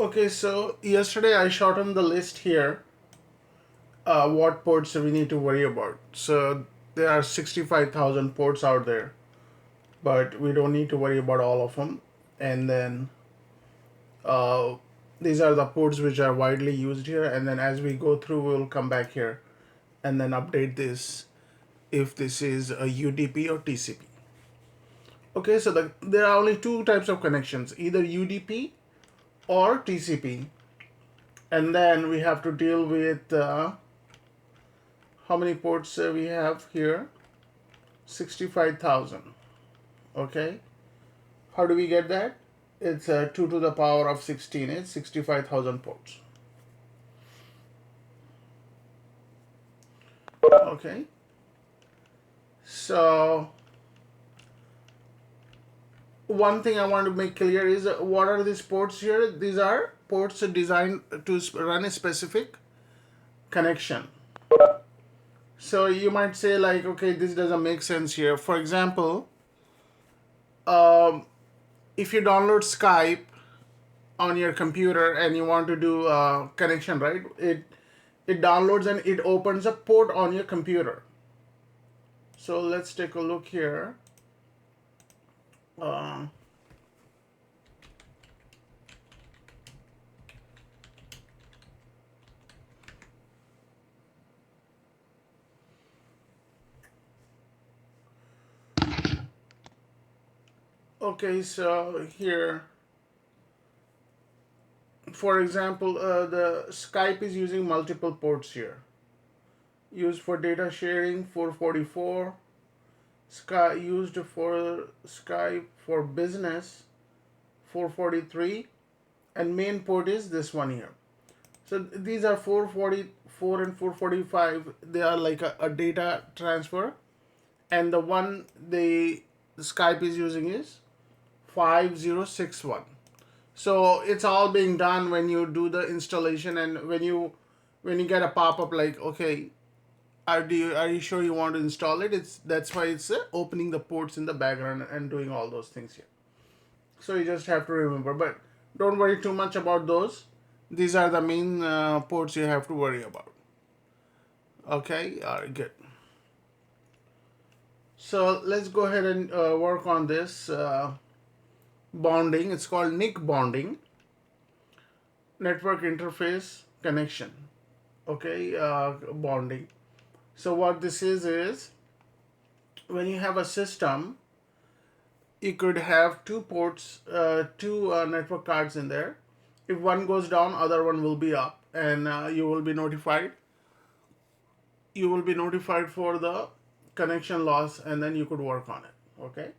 Okay, so yesterday I shortened the list here, what ports we need to worry about. So there are 65,000 ports out there, but we don't need to worry about all of them. And then uh, these are the ports which are widely used here. And then as we go through, we'll come back here and then update this if this is a UDP or TCP. Okay, so there are only two types of connections, either UDP or TCP. And then we have to deal with how many ports we have here? 65,000. Okay, how do we get that? It's 2 to the power of 16. It's 65,000 ports. Okay, so one thing I want to make clear is what are these ports here? These are ports designed to run a specific connection. So you might say like, okay, this doesn't make sense here. For example, um, if you download Skype on your computer and you want to do a connection, right? It downloads and it opens a port on your computer. So let's take a look here. Uh, okay, so here, for example, the Skype is using multiple ports here. Used for data sharing 444, Sky used for Skype for business 443, and main port is this one here. So these are 444 and 445. They are like a data transfer, and the one the Skype is using is 5061. So it's all being done when you do the installation, and when you get a pop-up like, okay, are you sure you want to install it? That's why it's opening the ports in the background and doing all those things here. So you just have to remember, but don't worry too much about those. These are the main ports you have to worry about. Okay, all right, good. So let's go ahead and work on this bonding. It's called NIC bonding, network interface connection. Okay, bonding. So what this is when you have a system, you could have two ports, two network cards in there. If one goes down, other one will be up, and you will be notified. You will be notified for the connection loss, and then you could work on it. Okay.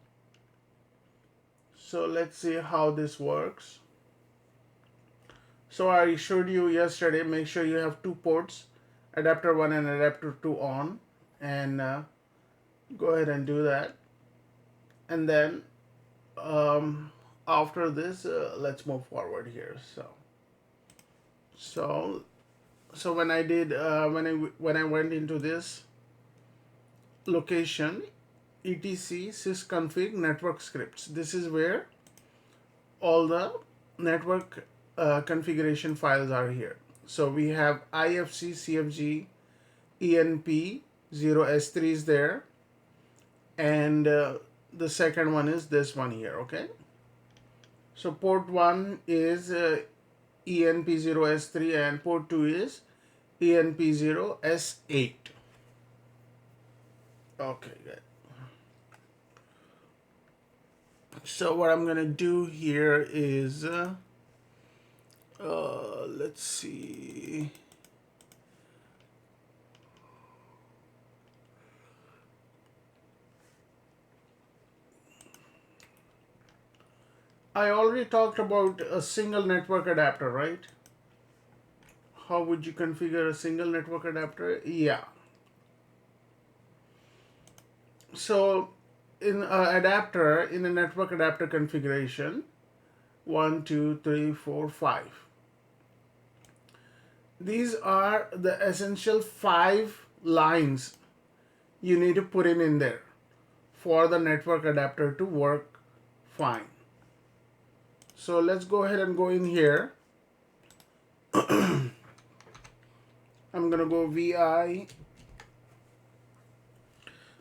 So let's see how this works. So I showed you yesterday. Make sure you have two ports, adapter 1 and adapter 2 on, and go ahead and do that. And then after this, let's move forward here. So when I did when I went into this location, etc sysconfig network scripts, this is where all the network configuration files are here. So we have IFC CFG ENP 0S3 is there, and the second one is this one here. Okay, so port 1 is ENP0S3 and port 2 is ENP0S8. Okay, good. So what I'm gonna do here is let's see. I already talked about a single network adapter, right? How would you configure a single network adapter? Yeah. So in a network adapter configuration, 1, 2, 3, 4, 5. These are the essential 5 lines you need to put in there for the network adapter to work fine. So let's go ahead and go in here I'm gonna go VI.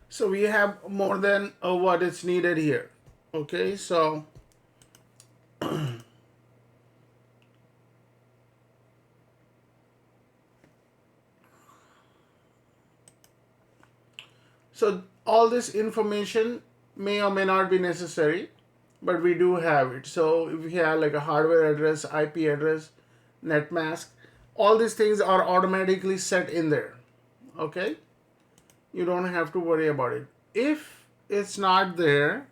So we have more than what is needed here. Okay, so so all this information may or may not be necessary, but we do have it. So if we have like a hardware address, IP address, net mask, all these things are automatically set in there. Okay, you don't have to worry about it. If it's not there,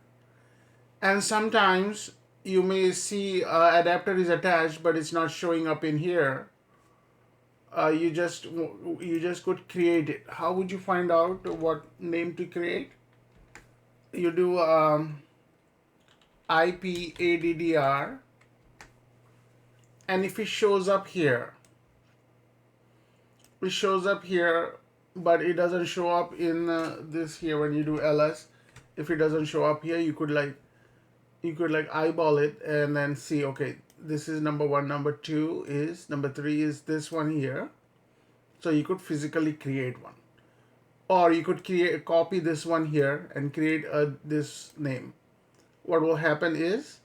and sometimes you may see adapter is attached but it's not showing up in here, you just could create it. How would you find out what name to create? You do IP ADDR, and if it shows up here, it shows up here, but it doesn't show up in this here when you do ls. If it doesn't show up here, you could eyeball it and then see, okay, this is number one, number two is, number three is this one here. So you could physically create one, or you could copy this one here and create this name. What will happen is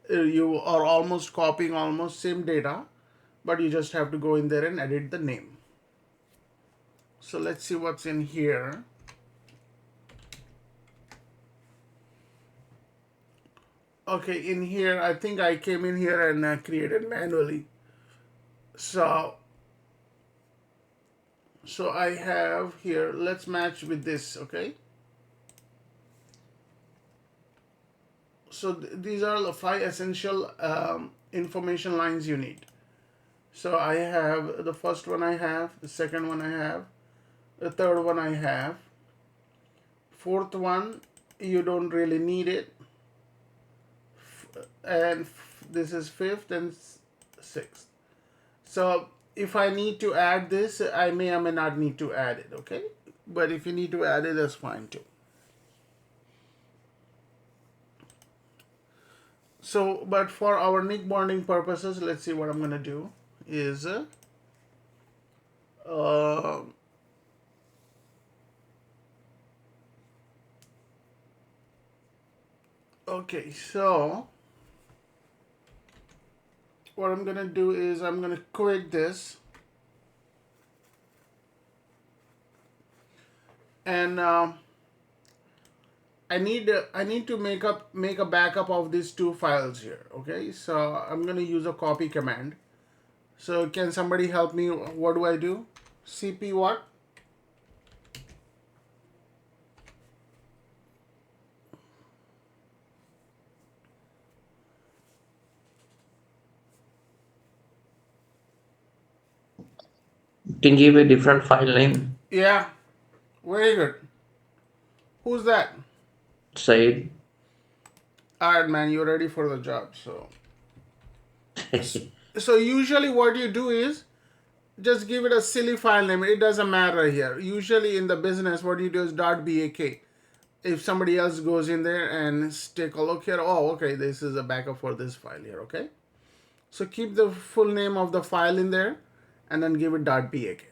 you are almost copying almost same data, but you just have to go in there and edit the name. So let's see what's in here. Okay, in here, I think I came in here and created manually. So I have here, let's match with this, okay? So these are the 5 essential information lines you need. So I have the first one, I have the second one, I have the third one, I have fourth one, you don't really need it, and this is fifth and sixth. So if I need to add this, I may or may not need to add it, okay? But if you need to add it, that's fine too. So, but for our nick bonding purposes, let's see what I'm gonna do is okay, so what I'm gonna do is I'm gonna quit this, and I need to make a backup of these two files here. Okay, so I'm gonna use a copy command. So can somebody help me? What do I do? CP what? You can give a different file name. Yeah, very good. Who's that? Say Alright, man, you're ready for the job. So usually what you do is just give it a silly file name. It doesn't matter here. Usually in the business, what you do is .bak. If somebody else goes in there and take a look here, oh, okay, this is a backup for this file here, okay? So keep the full name of the file in there and then give it .bak.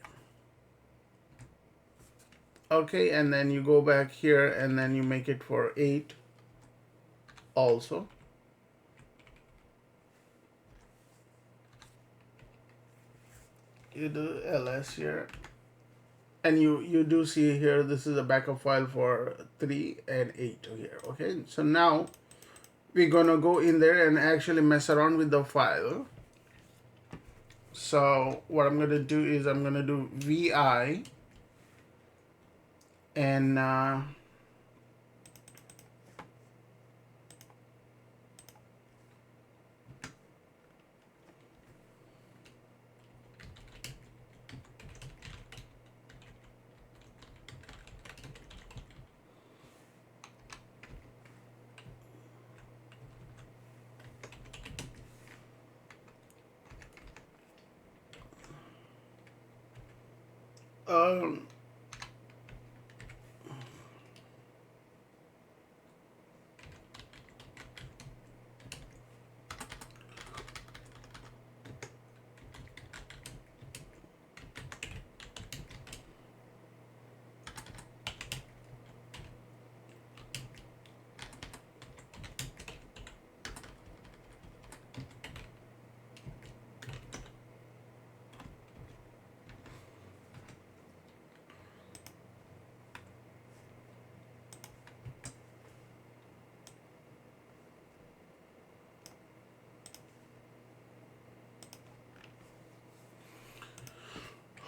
Okay, and then you go back here and then you make it for 8 also. You do ls here, and you do see here this is a backup file for 3 and 8 here. Okay, so now we're gonna go in there and actually mess around with the file. So what I'm gonna do is I'm gonna do vi, and um,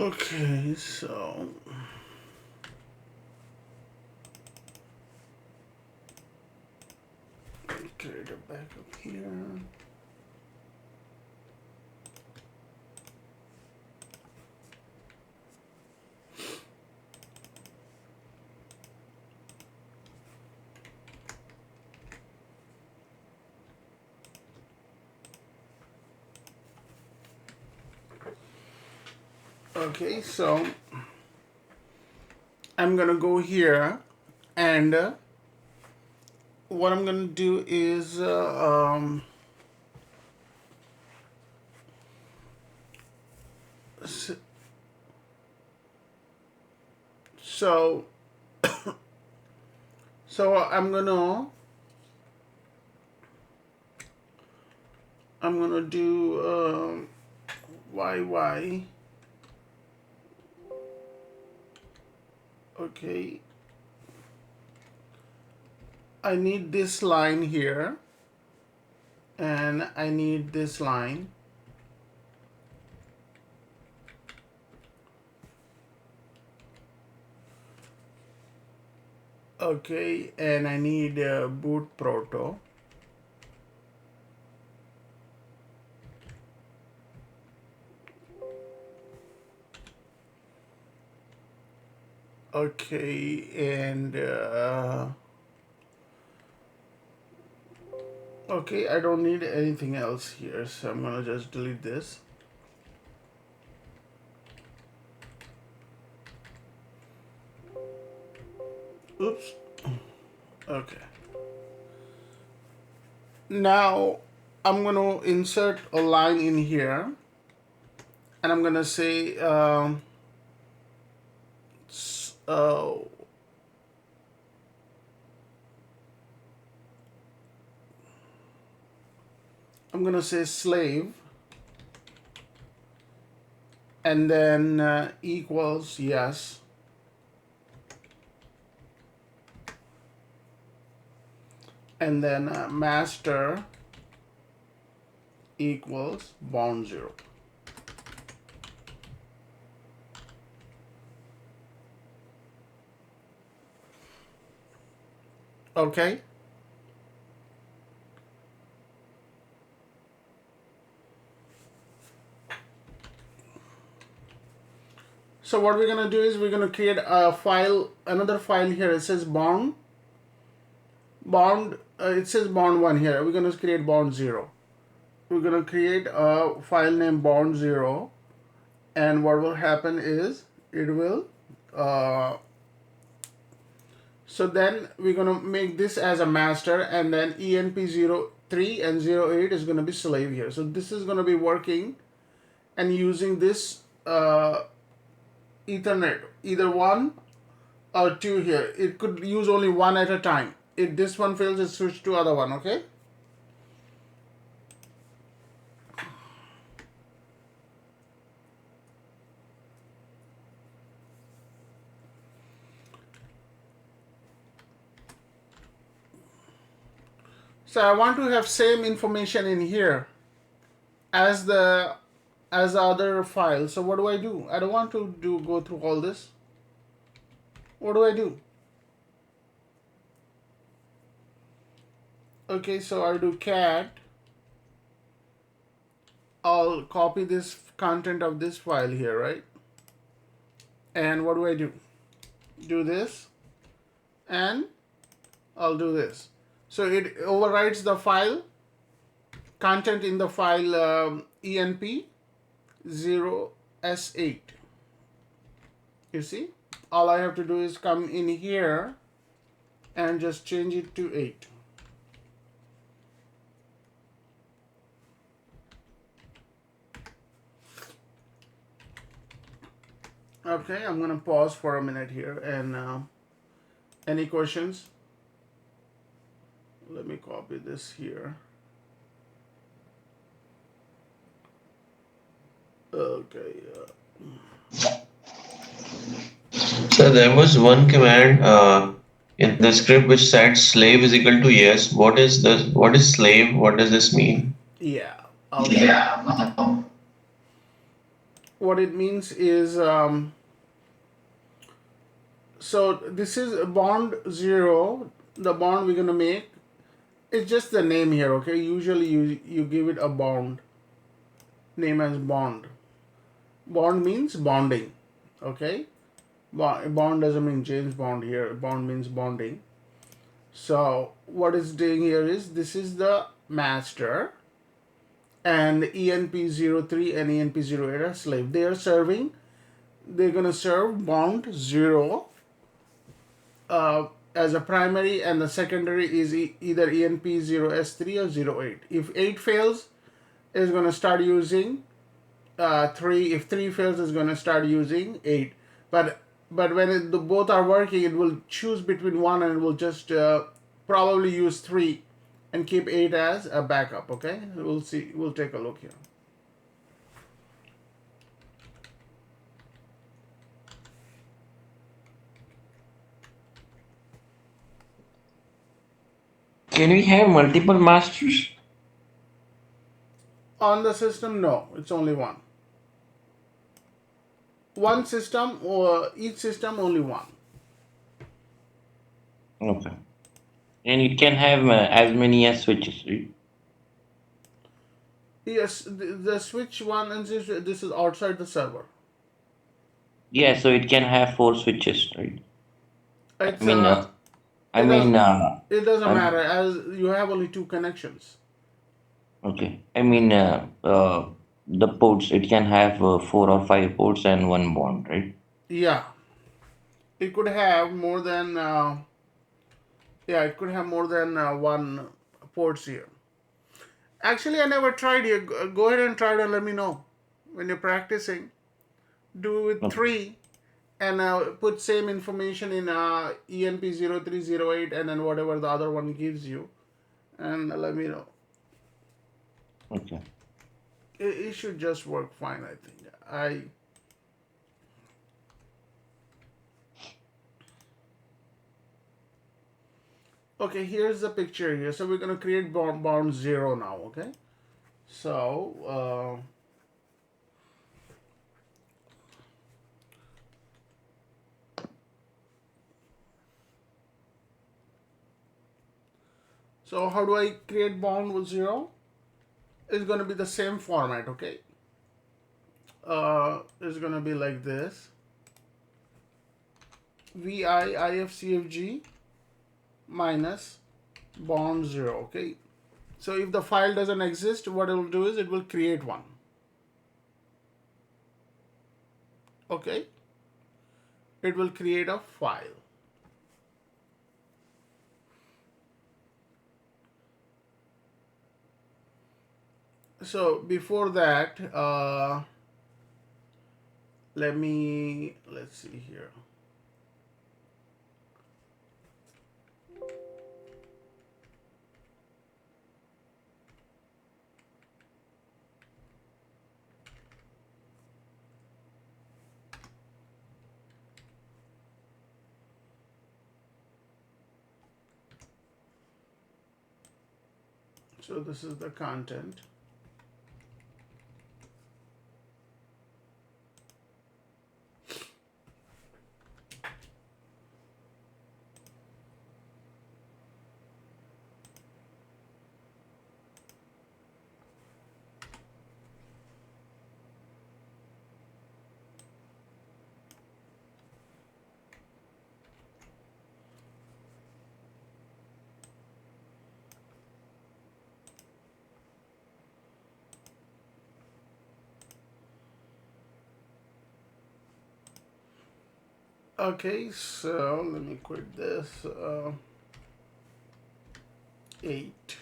Okay, so create a backup here. Okay, so I'm gonna go here, and what I'm gonna do is so so I'm gonna do YY. Okay, I need this line here, and I need this line. Okay, and I need boot proto. Okay, and okay, I don't need anything else here, so I'm gonna just delete this. Oops. Okay. Now I'm gonna insert a line in here, and I'm gonna say I'm gonna say slave, and then equals yes, and then master equals bound 0. Okay. So what we're gonna do is we're gonna create a file, another file here. It says bound. It says bound 1 here. We're gonna create bound 0. We're gonna create a file named bound 0, and what will happen is it will. So then we're gonna make this as a master, and then enp03 and 08 is gonna be slave here. So this is gonna be working and using this Ethernet, either 1 or 2 here. It could use only one at a time. If this one fails, it switch to other one. Okay. So I want to have same information in here as the other file. So what do? I don't want to go through all this. What do I do? Okay, so I'll do cat. I'll copy this content of this file here, right? And what do I do? Do this, and I'll do this. So it overwrites the file content in the file enp0s8. You see, all I have to do is come in here and just change it to 8. Okay, I'm gonna pause for a minute here, and any questions? Let me copy this here. Okay. So there was one command in the script which said slave is equal to yes. What is slave? What does this mean? Yeah. I'll What it means is, so this is a bond 0. The bond we're gonna make, it's just the name here, okay? Usually you give it a bond name as bond. Bond means bonding, okay? Bond doesn't mean James Bond here. Bond means bonding. So what it's doing here is, this is the master, and ENP03 and ENP08 are slave. They're gonna serve bond 0 as a primary, and the secondary is either ENP0S3 or 08. If 8 fails, it's gonna start using 3. If 3 fails, it's gonna start using 8. But when both are working, it will choose between one, and it will just probably use 3 and keep 8 as a backup. Okay, we'll see. We'll take a look here. Can we have multiple masters? On the system, no, it's only one. One system, or each system only one. Okay. And it can have as many as switches, right? Yes, the switch one, and this is outside the server. Yeah, so it can have four switches, right? I It's mean, I it does mean, it doesn't I'm matter, as you have only two connections. okay. I mean, the ports, it can have four or five ports and one bond, right? Yeah, it could have more than one ports here. Actually, I never tried it. Go ahead and try it and let me know when you're practicing. Do it Okay. three, and put same information in ENP0308, and then whatever the other one gives you, and let me know. Okay. It should just work fine, I think. Okay, here's the picture here. So we're gonna create bound 0 now. Okay, so how do I create bound with 0? It's gonna be the same format. Okay, it's gonna be like this: VIIFCFG minus bond 0. Okay, so if the file doesn't exist, what it will do is it will create one. Okay, it will create a file. So before that, let's see here. So this is the content. Okay, so let me quit this. 8.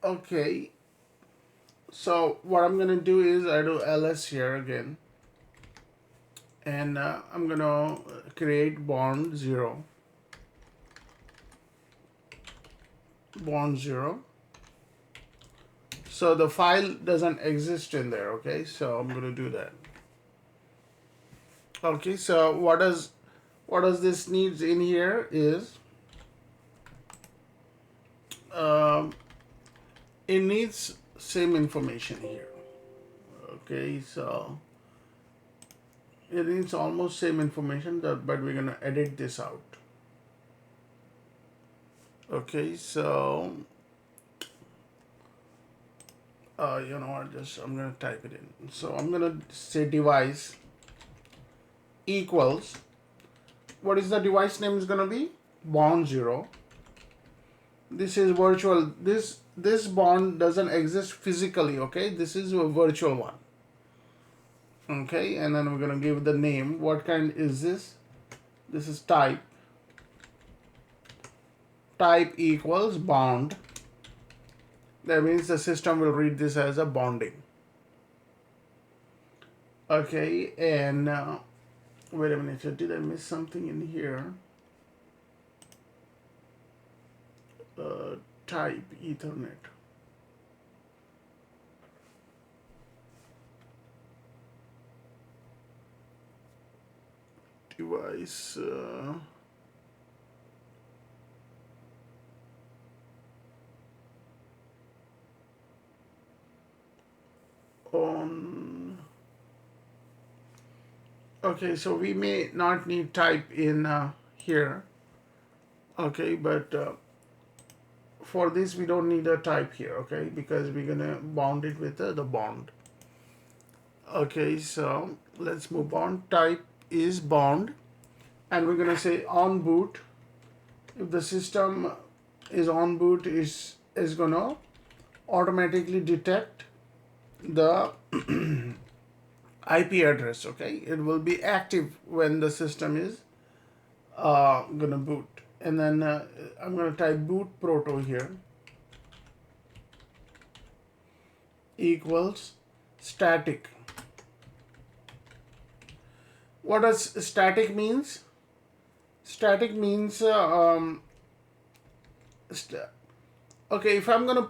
Okay, so what I'm gonna do is I do ls here again, and I'm gonna create bond 0, bond 0. So the file doesn't exist in there. Okay, so I'm gonna do that. Okay, so what does this needs in here is um, it needs same information here. Okay, so it needs almost same information that, but we're gonna edit this out. Okay, so you know what? Just I'm gonna type it in. So I'm gonna say device equals. What is the device name is gonna be? Bond 0. This is virtual. This bond doesn't exist physically. Okay, this is a virtual one. Okay, and then we're gonna give the name. What kind is this? This is type. Type equals bond. That means the system will read this as a bonding. Okay, and wait a minute. So did I miss something in here? Type Ethernet. Device. On. Okay, so we may not need type in here. Okay, but for this we don't need a type here. Okay, because we're gonna bound it with the bond. Okay, so let's move on. Type is bond, and we're gonna say on boot. If the system is on boot, is gonna automatically detect the IP address. Okay, it will be active when the system is gonna boot. And then I'm gonna type boot proto here equals static. What does static means? Static means okay, if I'm gonna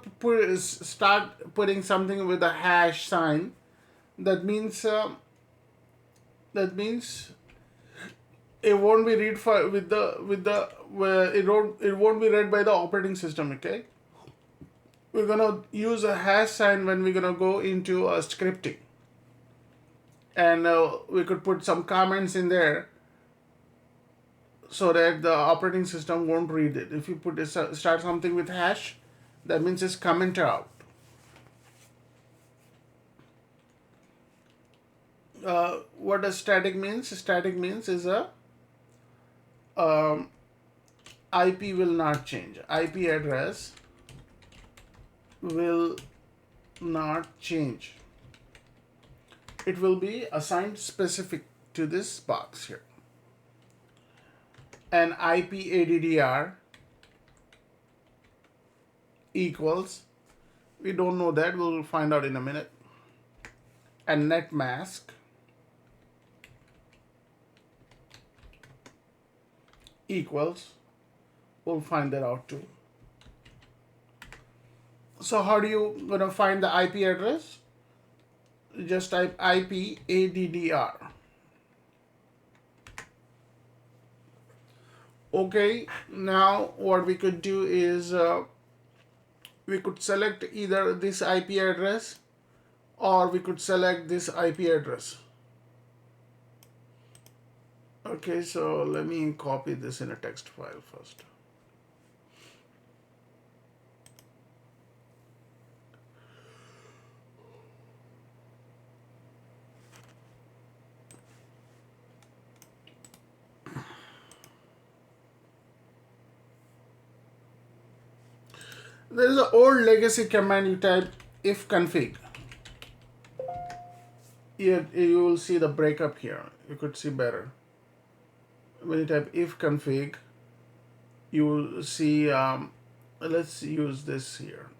start putting something with a hash sign, that means it won't be read for with the it won't be read by the operating system. Okay, we're gonna use a hash sign when we're gonna go into scripting, and we could put some comments in there so that the operating system won't read it. If you start something with hash, that means it's commented out. What does static means? Static means is a IP will not change. IP address will not change. It will be assigned specific to this box here. And IP ADDR equals, we don't know that, we'll find out in a minute. And net mask equals, we'll find that out too. So how do you gonna find the IP address? Just type IP ADDR. Okay, now what we could do is we could select either this IP address or we could select this IP address. Okay, so let me copy this in a text file first. There is an old legacy command. You type if config. You will see the breakup here. You could see better. When you type if config, you will see, let's use this here.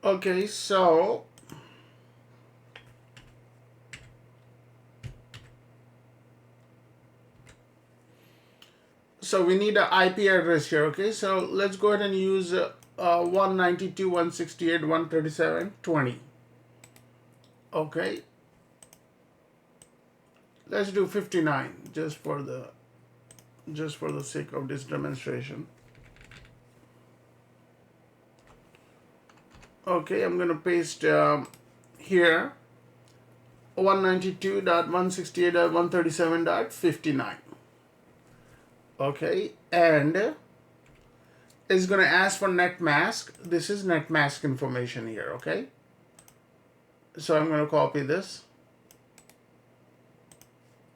Okay, so we need an IP address here. Okay, so let's go ahead and use 192.168.137.20. Okay, let's do 59 just for the sake of this demonstration. Okay, I'm gonna paste here 192.168.137.59. Okay, and it's gonna ask for net mask. This is net mask information here. Okay, so I'm gonna copy this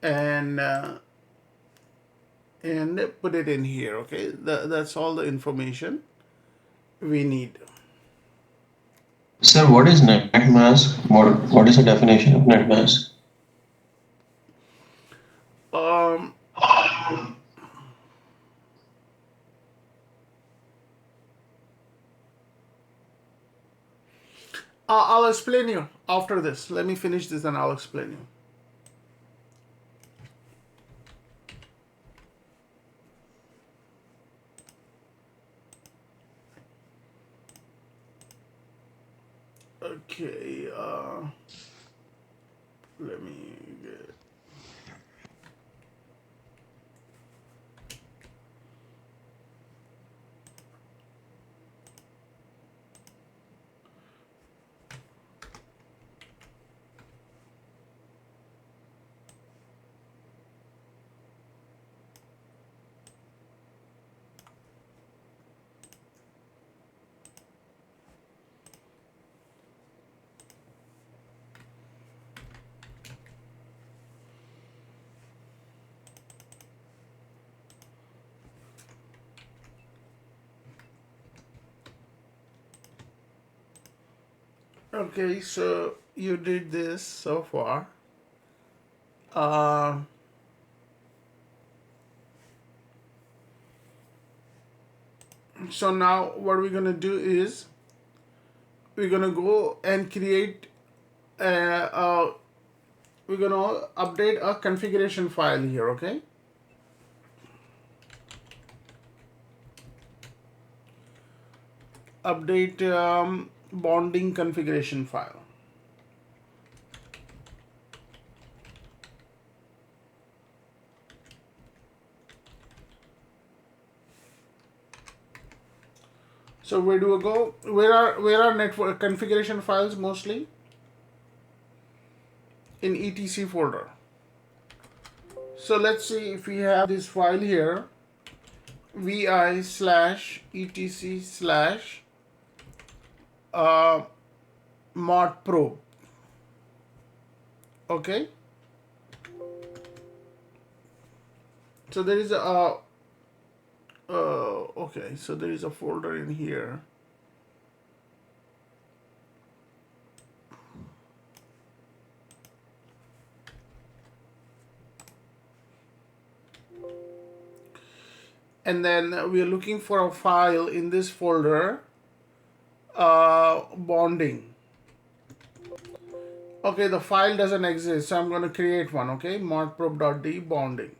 and put it in here. Okay, that's all the information we need. Sir, what is net mask? What is the definition of net mask? Um, I'll explain you after this. Let me finish this and I'll explain you. Okay, let me get. Okay, so you did this so far. Uh, so now what we're gonna do is we're gonna go and create we're gonna update a configuration file here. Okay, update bonding configuration file. So where do we go? Where are network configuration files mostly? In etc folder. So let's see if we have this file here, vi/etc/mod probe. Okay, so there is a okay, so there is a folder in here. And then we are looking for a file in this folder, bonding. Okay, the file doesn't exist, so I'm going to create one. Okay, modprobe.d bonding,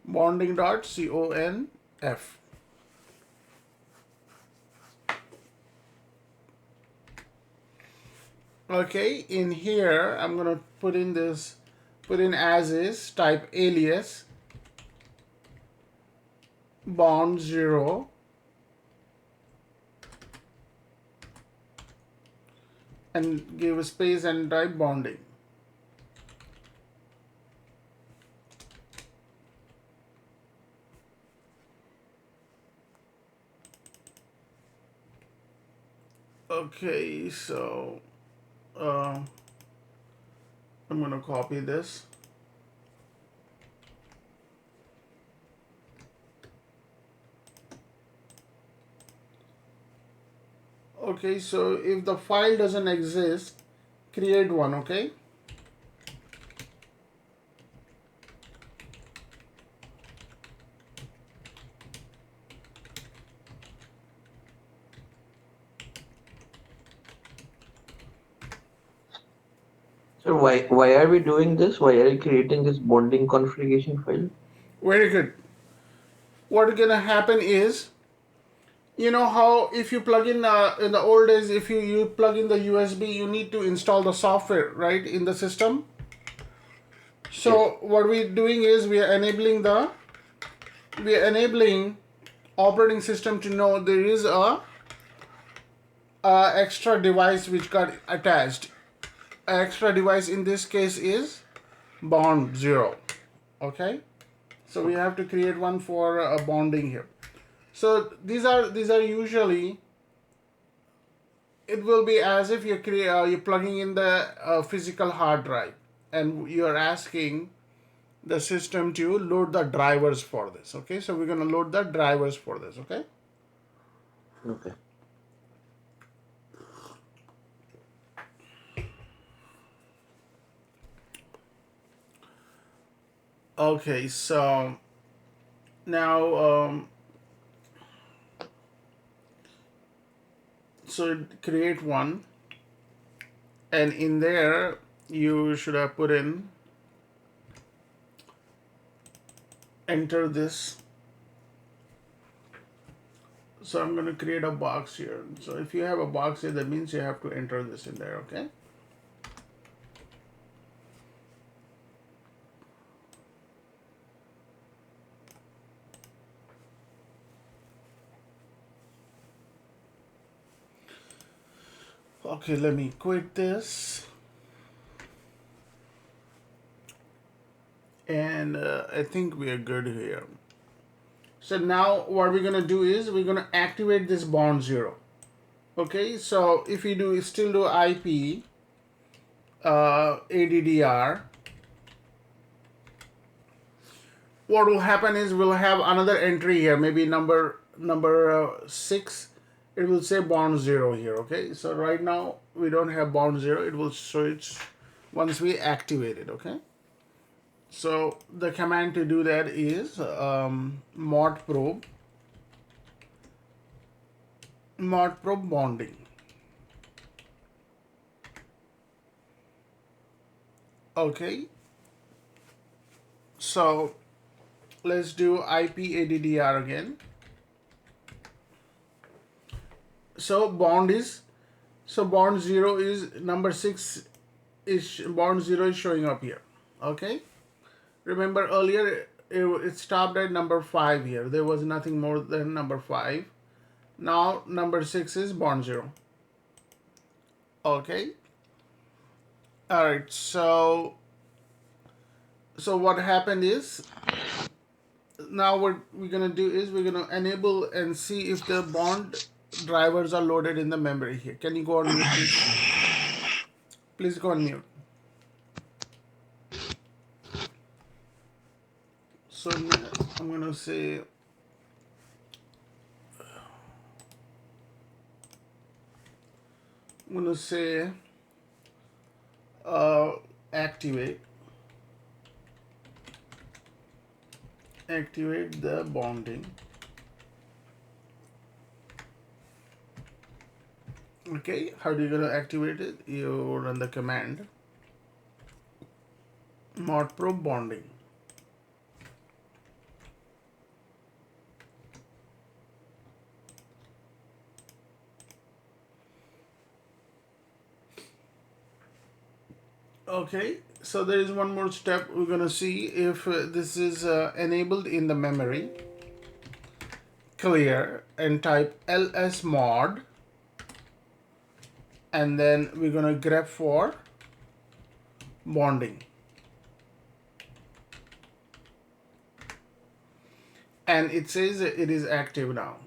bonding.conf. Okay, in here I'm going to put in as is, type alias bond 0 and give a space and type bonding. Okay, so I'm gonna copy this. Okay, so if the file doesn't exist, create one. Okay, So why are we doing this? Why are you creating this bonding configuration file? Very good. What gonna happen is, you know how if you plug in the old days, if you plug in the USB, you need to install the software, right, in the system. Yes. So what we're doing is we are enabling operating system to know there is a extra device which got attached. An extra device in this case is bond 0. Okay, so we have to create one for bonding here. So these are usually, it will be as if you're plugging in the physical hard drive, and you're asking the system to load the drivers for this. Okay, so we're going to load the drivers for this. Okay, Okay. okay, so now so create one, and in there you should have put in, enter this. So I'm going to create a box here. So if you have a box here, that means you have to enter this in there. Okay, okay, let me quit this. And I think we are good here. So now what we're gonna do is we're gonna activate this bond 0. Okay, so if you do still do IP ADDR, what will happen is we'll have another entry here, maybe number 6. It will say bond 0 here. Okay, so right now we don't have bond 0. It will show it once we activate it. Okay, so the command to do that is mod probe bonding. Okay, so let's do IP ADDR again. So bond 0 is number 6 is bond 0 is showing up here. Okay, remember earlier it stopped at number 5 here. There was nothing more than number 5. Now number 6 is bond 0. Okay, all right, so what happened is, now what we're gonna do is we're gonna enable and see if the bond drivers are loaded in the memory here. Can you go on mute, please? Please go on mute. So I'm gonna say uh, activate the bonding. Okay, how do you gonna activate it? You run the command mod probe bonding. Okay, so there is one more step. We're gonna see if this is enabled in the memory. Clear and type ls mod, and then we're gonna grep for bonding, and it says it is active now.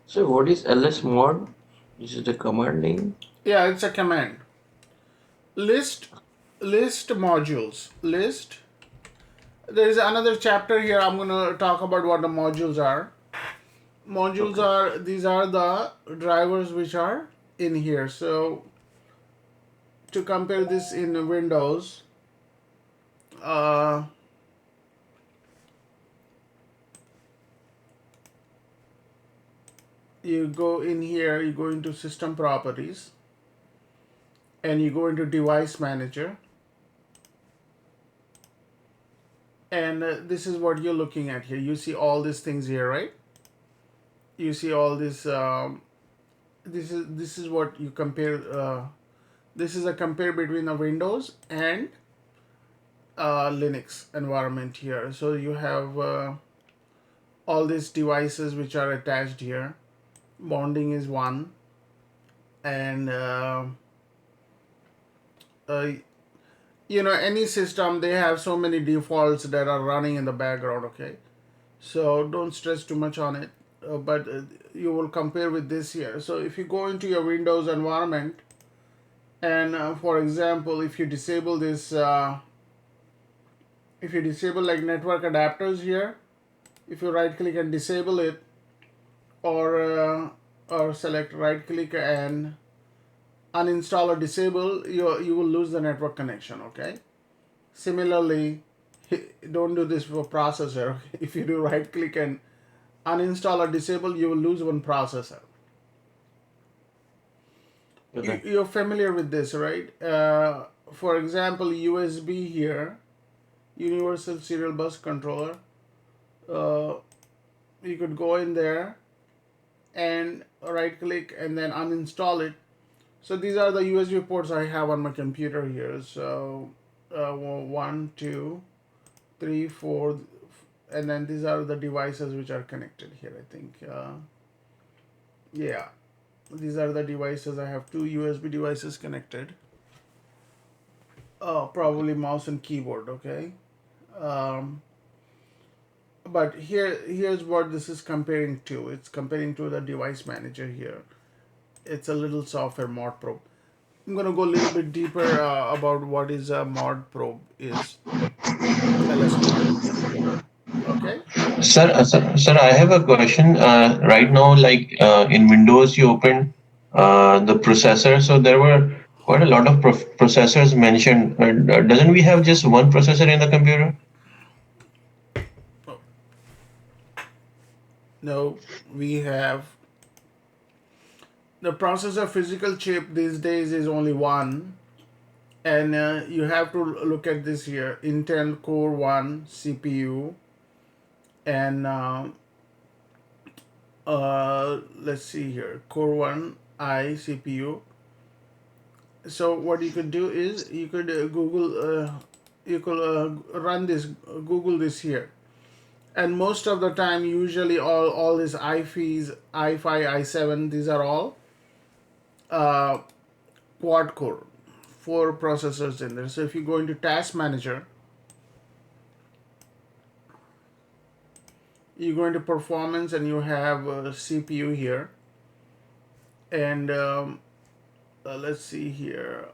So what is ls mod? This is the command name. Yeah, it's a command. List modules. List. There is another chapter here. I'm gonna talk about what the modules are. Modules are, these are the drivers which are in here. So to compare this in Windows, Uh, you go in here, you go into system properties, and you go into device manager, and this is what you're looking at here. You see all these things here, right? You see all this. This is what you compare. This is a compare between a Windows and Linux environment here. So you have all these devices which are attached here. Bonding is one, and uh, any system, they have so many defaults that are running in the background. Okay, so don't stress too much on it. But you will compare with this here. So if you go into your Windows environment, and for example, if you disable this, if you disable like network adapters here, if you right click and disable it, or select right click and uninstall or disable, you will lose the network connection. Okay, similarly, don't do this for processor. If you do right click and uninstall or disable, you will lose one processor. Okay. You're familiar with this, right? For example, USB here, universal serial bus controller. uh, you could go in there and right click and then uninstall it. So these are the USB ports I have on my computer here. So 1, 2, 3, 4, and then these are the devices which are connected here. I think, yeah, these are the devices. I have two USB devices connected. Okay. Probably mouse and keyboard. Okay. Um, but here's what this is comparing to. It's comparing to the device manager here. It's a little software mod probe. I'm gonna go a little bit deeper about what is a mod probe is. LS mod. Okay. Sir, I have a question. Right now, like in Windows, you opened the processor, so there were quite a lot of processors mentioned. Doesn't we have just one processor in the computer? Oh, no, we have the processor physical chip these days is only one, and you have to look at this here: Intel Core 1 CPU, and let's see here, Core 1 I CPU. So what you could do is you could you could run this, Google this here, and most of the time, usually all these i5s, i5, i7, these are all uh, quad core, four processors in there. So if you go into task manager, you go into performance and you have CPU here, and let's see here.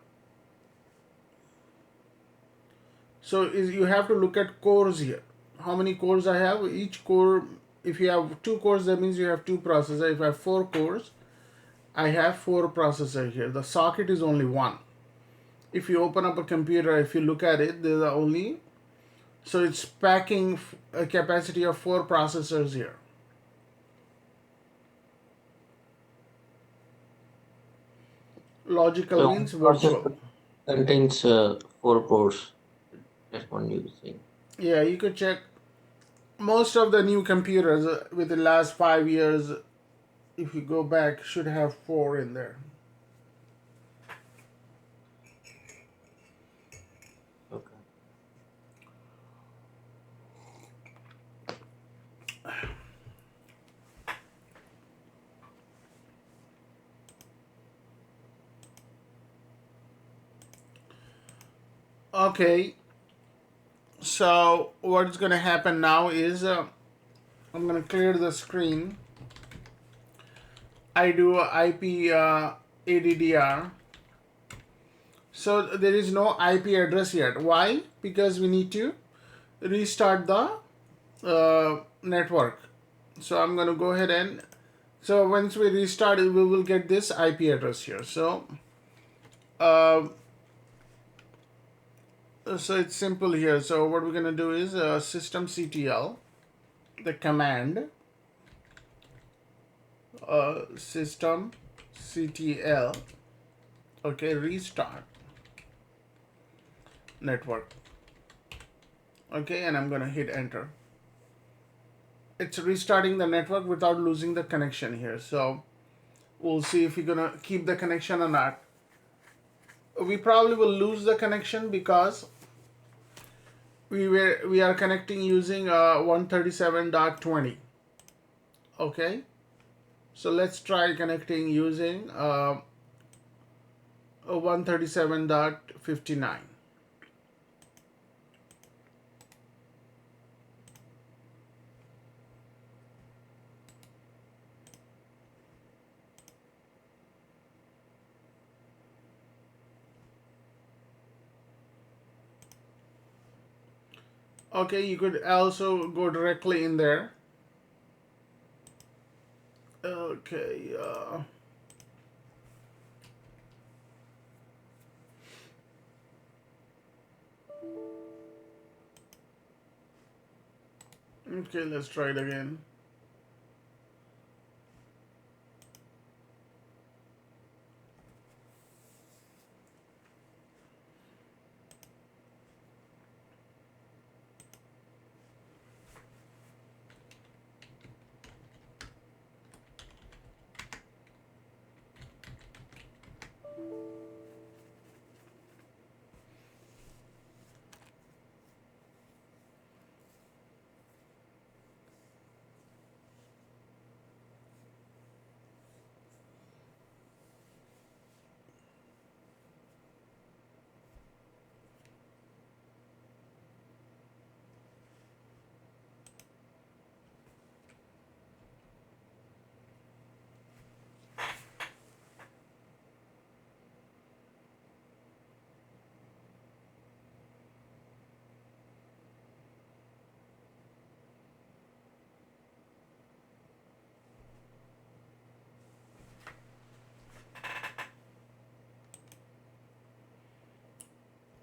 So you have to look at cores here. How many cores I have? Each core, if you have two cores, that means you have two processors. If I have four cores, I have four processors here. The socket is only one. If you open up a computer, if you look at it, there are only, so it's packing a capacity of four processors here. Logical So means one virtual. processor contains four cores. That's one you saying. Yeah, you could check most of the new computers with the last 5 years. If you go back, should have four in there. Okay. Okay, so what's gonna happen now is I'm gonna clear the screen. I do IP ADDR. So there is no IP address yet. Why? Because we need to restart the network. So I'm going to go ahead and, so once we restart it, we will get this IP address here. So uh, So it's simple here. So what we're gonna do is systemctl, the command systemctl, okay, restart network, okay, and I'm gonna hit enter. It's restarting the network without losing the connection here. So we'll see if we're gonna keep the connection or not. We probably will lose the connection because we are connecting using 137.20. Okay, so let's try connecting using 137.59. Okay, you could also go directly in there. Okay, okay, let's try it again.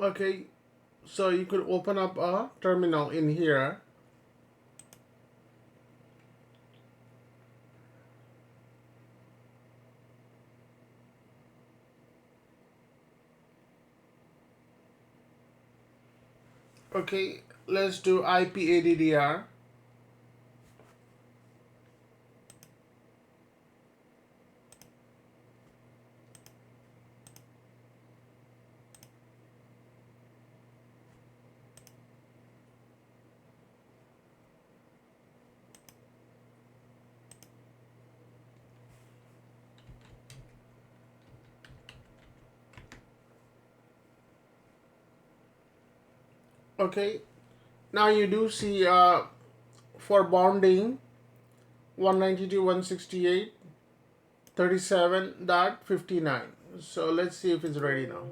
Okay, so you could open up a terminal in here. Okay, let's do IPADDR. Okay, now you do see for bonding 192.168.37.59. So let's see if it's ready now.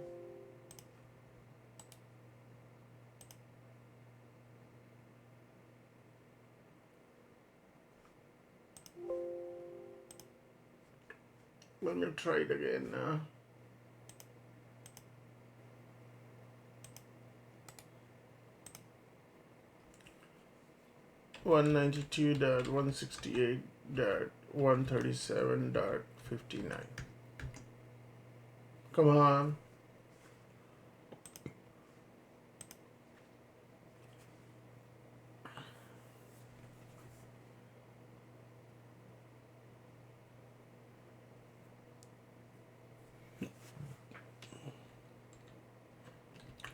Let me try it again. 192.168.137.59. Come on.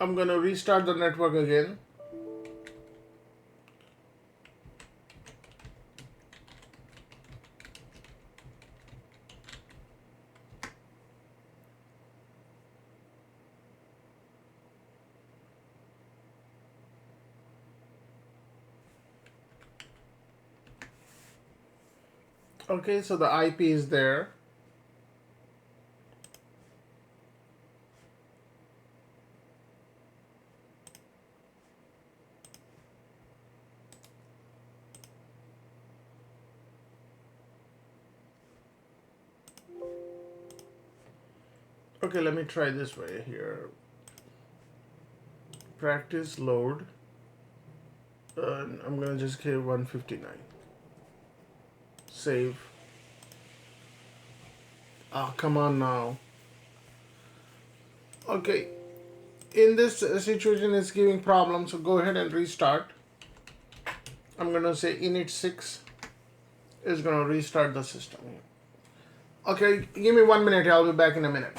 I'm gonna restart the network again. Okay, so the IP is there. Okay, let me try this way here. practice load. I'm gonna just give 159. Save. Ah, come on now. Okay, in this situation it's giving problems, so go ahead and restart. I'm gonna say init 6 is gonna restart the system. Okay, give me 1 minute, I'll be back in a minute.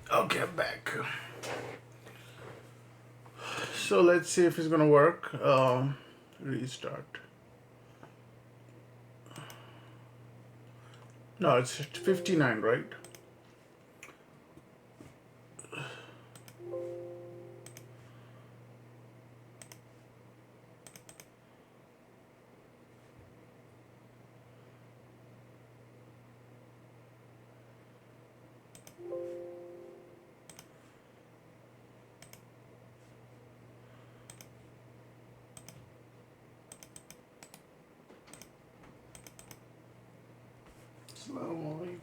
Okay, I'm back. So let's see if it's gonna work. Restart. No, it's 59, right? Slowly.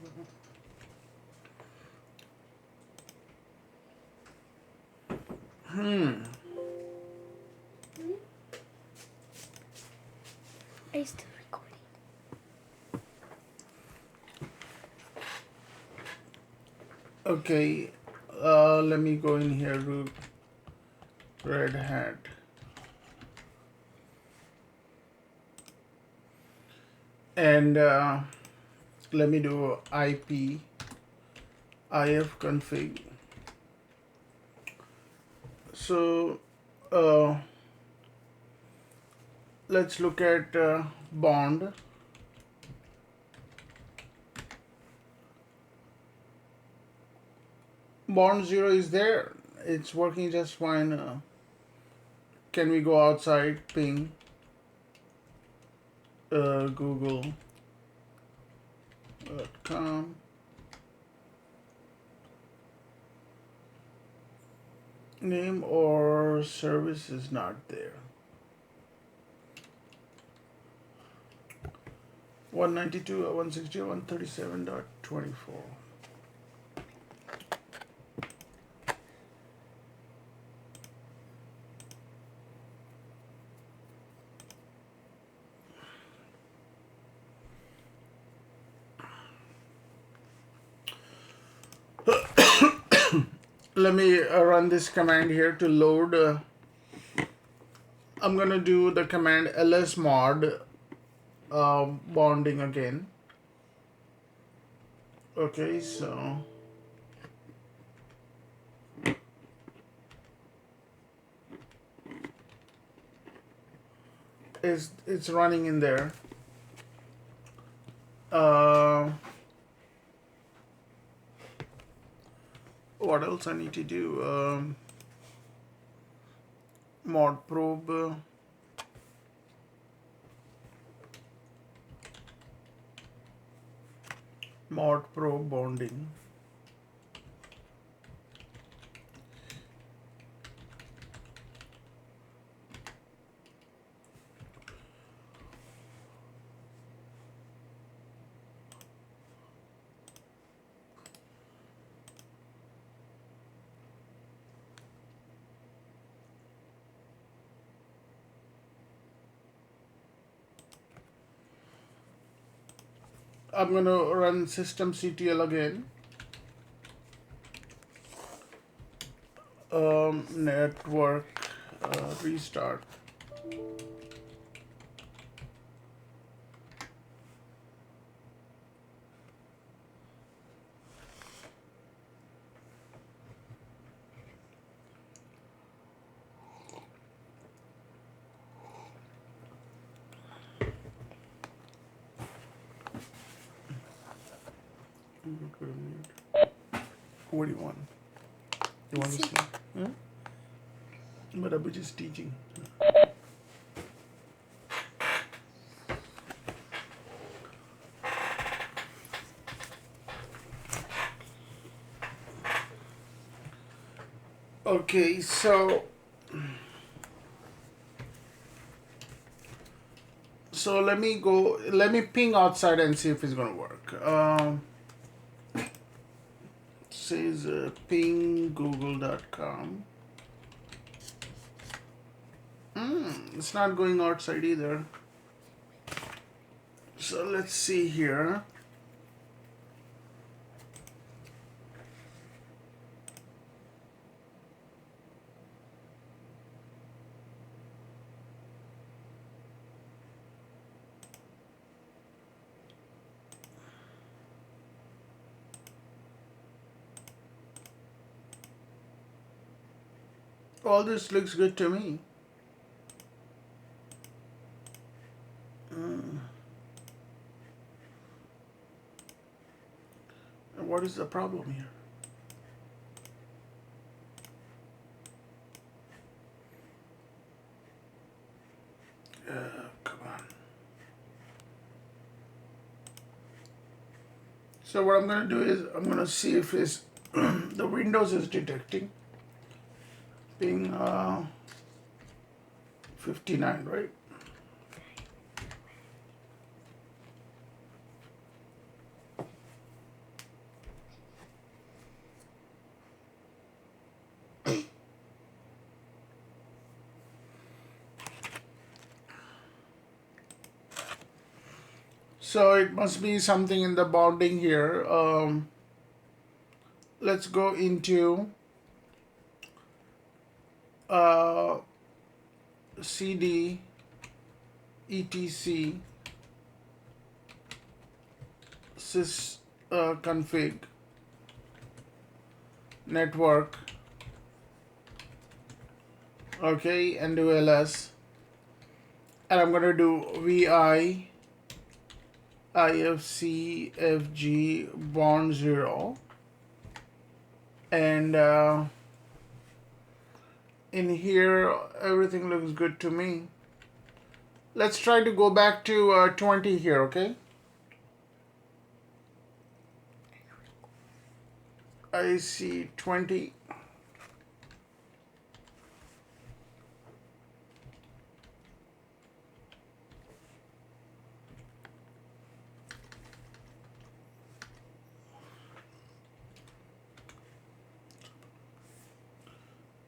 Are you still recording? Okay, let me go in here, root red hat. And let me do IP if config. So let's look at bond. Bond 0 is there. It's working just fine. Can we go outside? Ping google.com. Name or service is not there. 192.168.137.24. Let me run this command here to load. I'm gonna do the command lsmod bonding again. Okay, so it's running in there. Uh, what else I need to do? Mod probe. Mod probe bonding. I'm gonna run systemctl again. Network restart. What do you want? You want to see? Huh? But I was just teaching. Okay, so let me go. Let me ping outside and see if it's gonna work. Says ping google.com. It's not going outside either. So let's see here. All this looks good to me. What is the problem here? Come on. So what I'm gonna do is I'm gonna see if it's the Windows is detecting ping 59, right? So it must be something in the bonding here. Let's go into uh, CD etc sys config network. Okay, and do ls, and I'm gonna do vi ifcfg bond 0, and in here everything looks good to me. Let's try to go back to 20 here, okay? I see 20.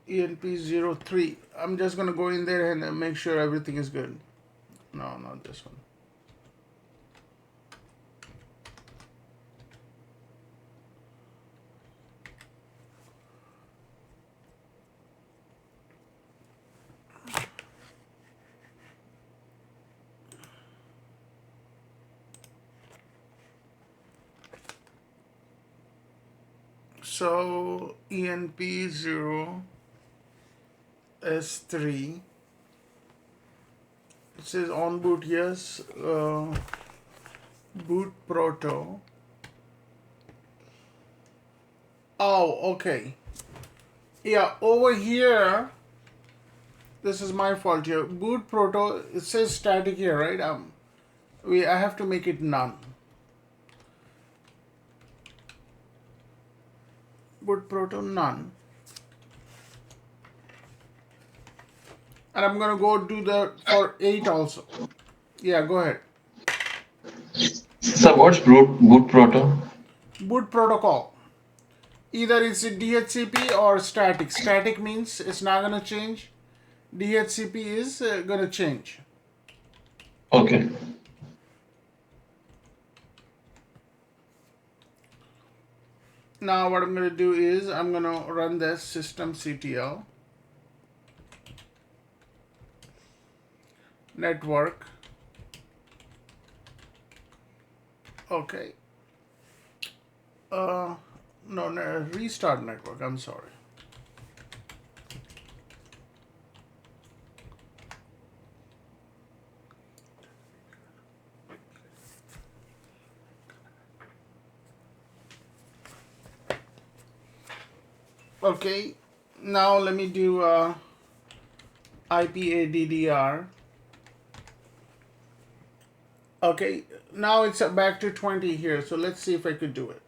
ENP03. I'm just gonna go in there and make sure everything is good. No, not this one. So ENP0 S3. It says on boot, yes. Boot proto. Oh, okay. Yeah, over here, this is my fault here. Boot proto, it says static here, right? I have to make it none. Boot proto none. And I'm gonna go do the for 8 also. Yeah, go ahead. So what's boot proto? Boot protocol. Either it's a DHCP or static. Static means it's not gonna change. DHCP is gonna change. Okay. Now what I'm gonna do is I'm gonna run this systemctl network. Okay. No, restart network. I'm sorry. Okay. Now let me do IPADDR. Okay. Now it's back to 20 here. So let's see if I could do it.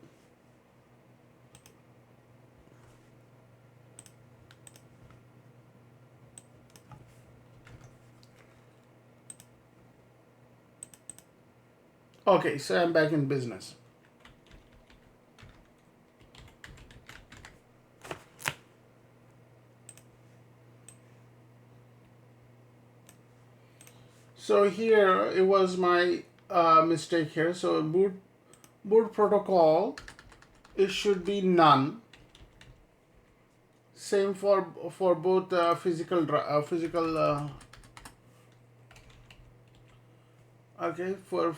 Okay, so I'm back in business. So here it was my mistake here. So boot protocol, it should be none. Same for both okay, for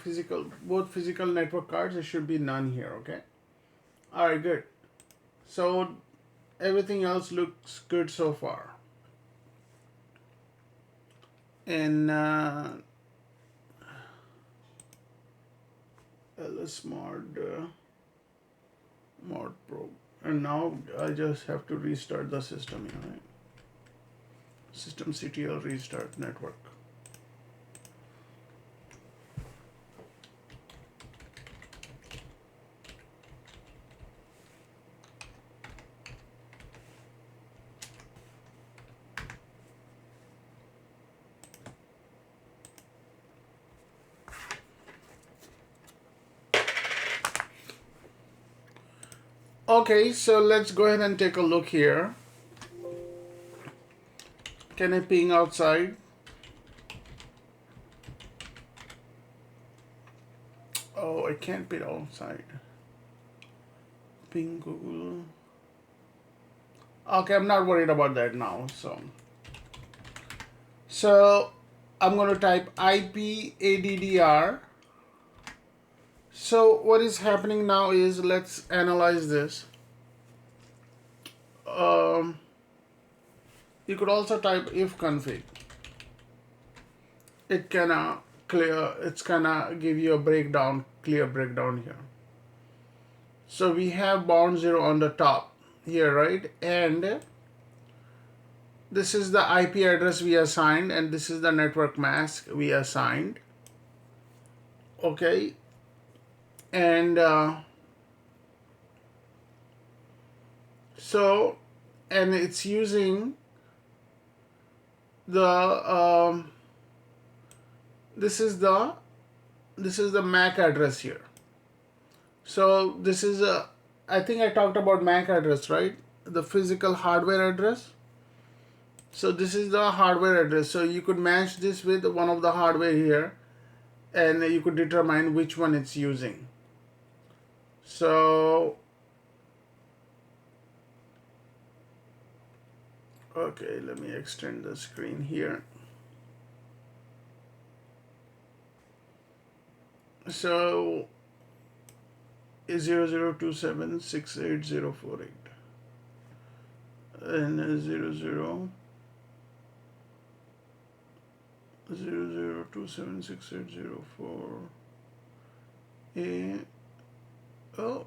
both physical network cards, it should be none here. Okay. All right, good. So everything else looks good so far. And ls mod probe, and now I just have to restart the system here, right? Systemctl restart network. Okay, so let's go ahead and take a look here. Can I ping outside? Oh, I can't ping outside. Ping Google. Okay, I'm not worried about that now. So I'm going to type IPADDR. So what is happening now is, let's analyze this. You could also type if config. It's gonna give you a clear breakdown here. So we have bound 0 on the top here, right? And this is the IP address we assigned, and this is the network mask we assigned. Okay. And and it's using the this is the MAC address here. So this is I think I talked about MAC address, right? The physical hardware address. So this is the hardware address. So you could match this with one of the hardware here, and you could determine which one it's using. So okay, let me extend the screen here. So 0027680048 and 00 00276804 A. Oh,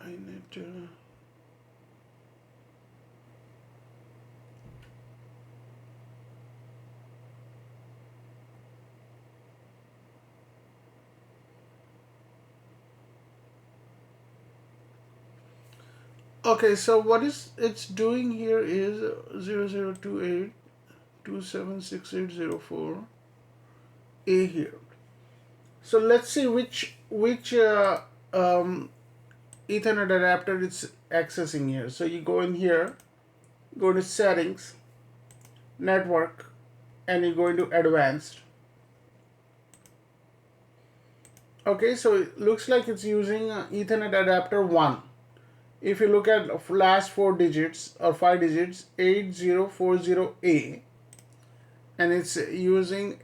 I need to. Okay, so what is it's doing here is 0028276804 A here. So let's see which um, Ethernet adapter it's accessing here. So you go in here, go to settings, network, and you go into advanced. Okay, so it looks like it's using Ethernet adapter 1. If you look at last 4 digits or 5 digits, 8040A, and it's using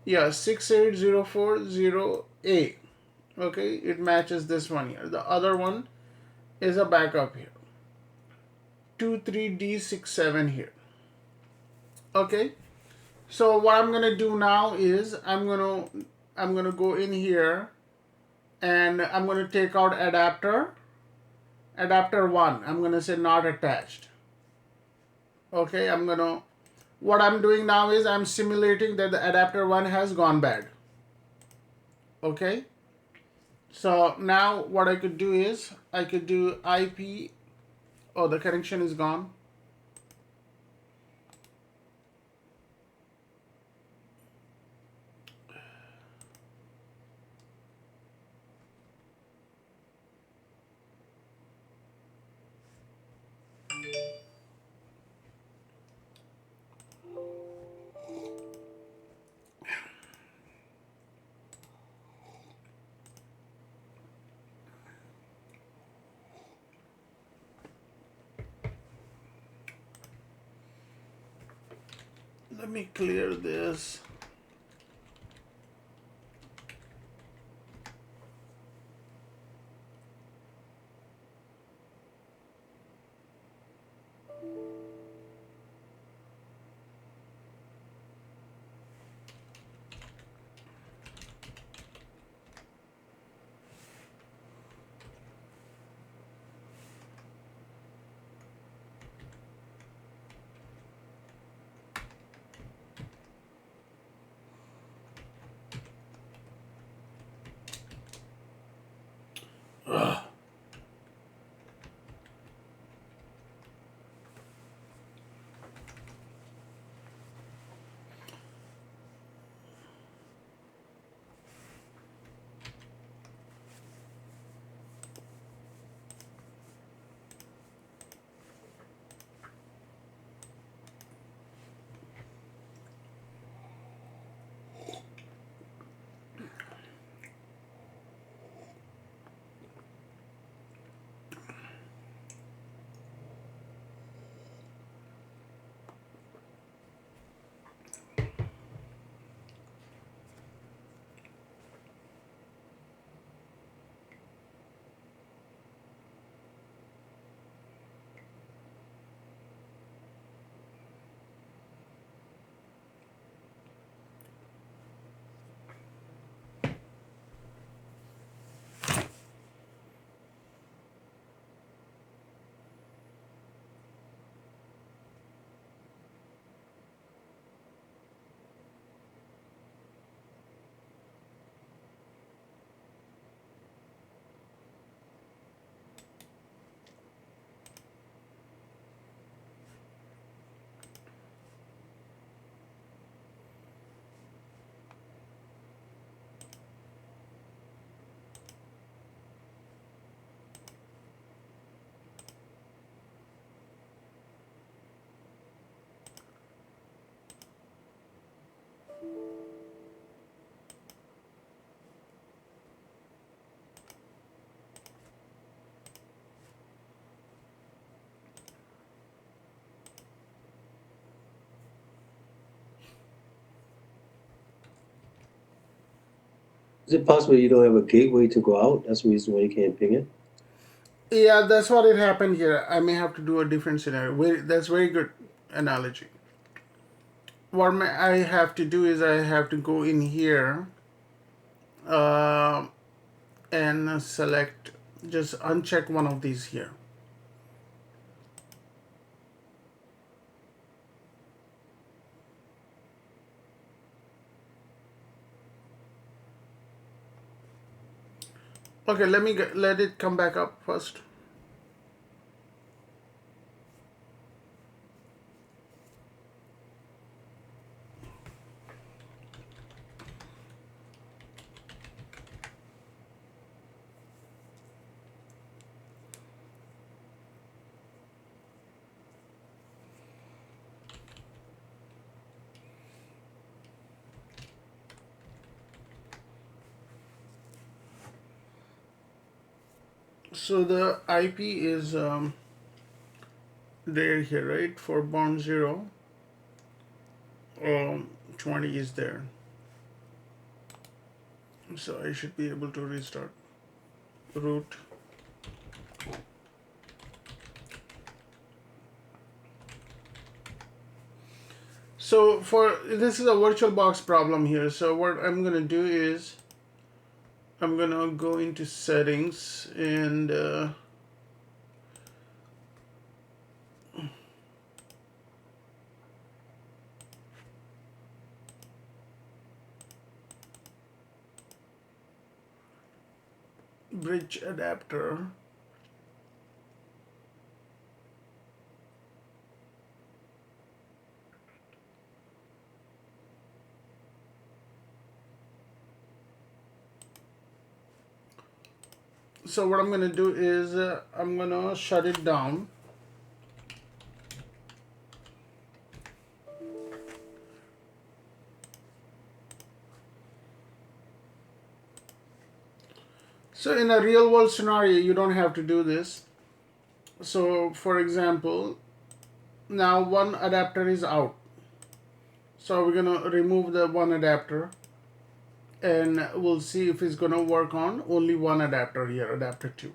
68040A. Okay, it matches this one here. The other one is a backup here, 23D67 here. Okay, so what I'm gonna do now is I'm gonna go in here and I'm gonna take out adapter 1. I'm gonna say not attached. Okay, what I'm doing now is I'm simulating that the adapter 1 has gone bad. Okay, so now what I could do is I could do IP. Oh, the connection is gone. Let me clear this. Is it possible you don't have a gateway to go out? That's the reason why you can't ping it. Yeah, that's what it happened here. I may have to do a different scenario. That's very good analogy. What I have to do is I have to go in here uh, and select, just uncheck one of these here. Okay, let it come back up first. So the IP is there here, right? For bound 0, 20 is there. So I should be able to restart root. So for this is a VirtualBox problem here. So what I'm gonna do is I'm gonna go into settings and bridge adapter. So what I'm gonna do is I'm gonna shut it down. So in a real world scenario, you don't have to do this. So for example, now one adapter is out. So we're gonna remove the one adapter and we'll see if it's gonna work on only one adapter here, adapter 2.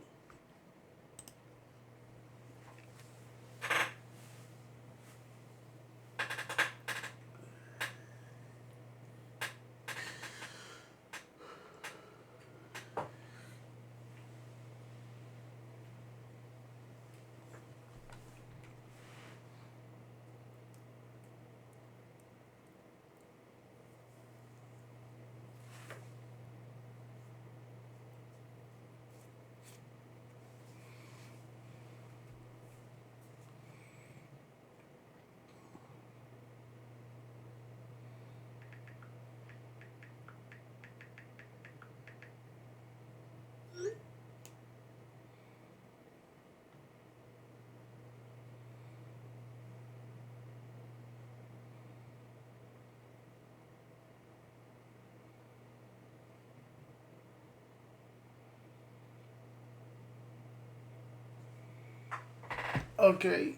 Okay,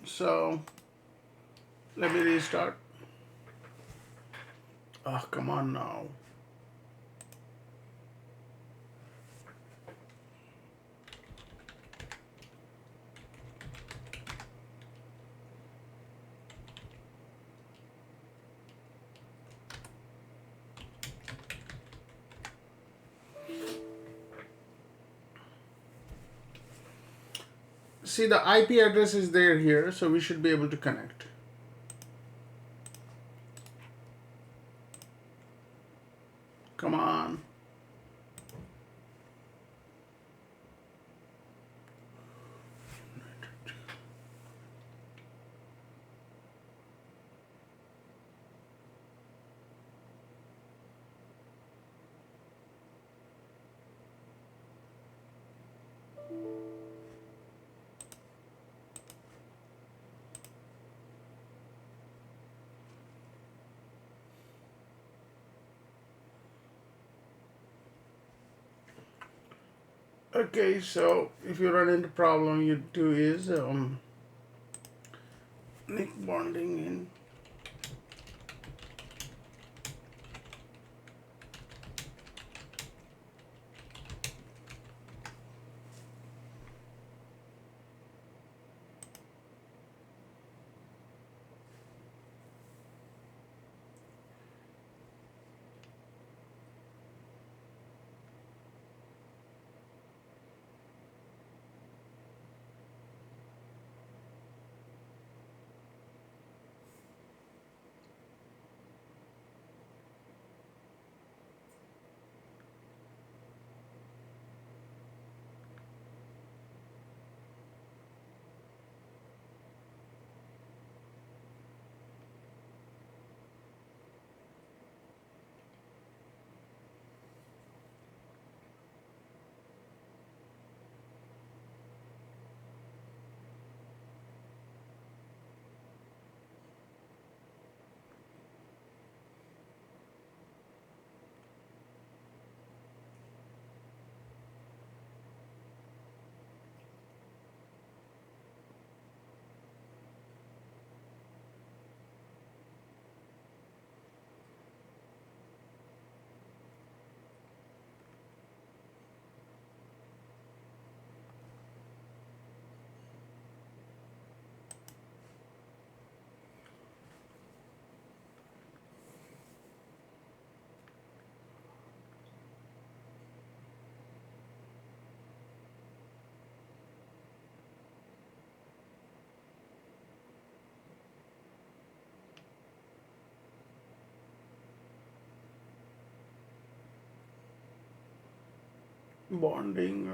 so let me restart. Oh, come on now. See, the IP address is there here, so we should be able to connect. Come on. Okay, so if you run into problem, you do is nick bonding in. bonding.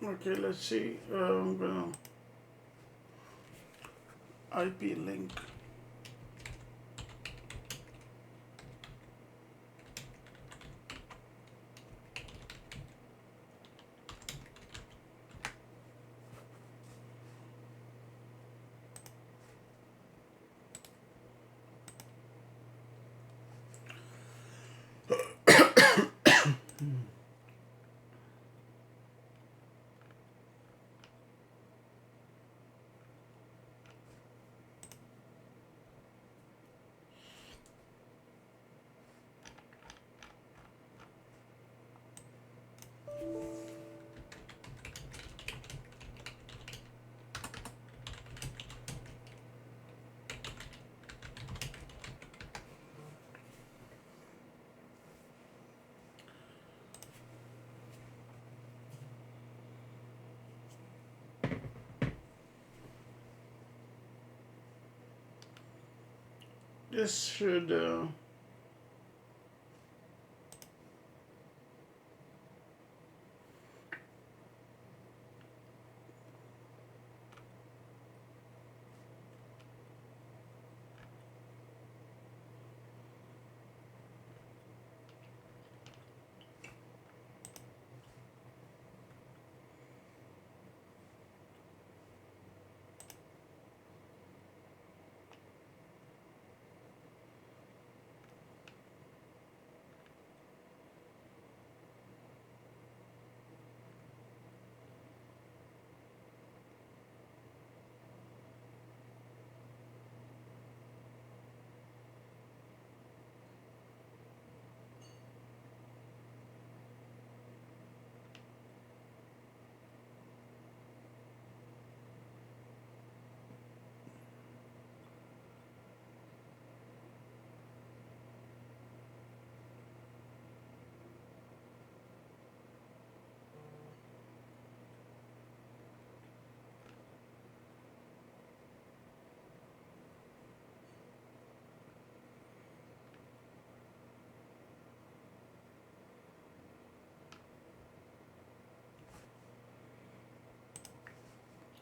Okay, let's see. I'm gonna IP link. This should.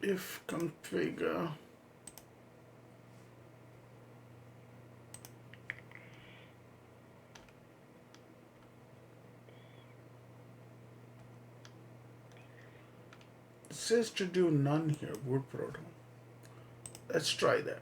If config. It says to do none here, boot proton. Let's try that.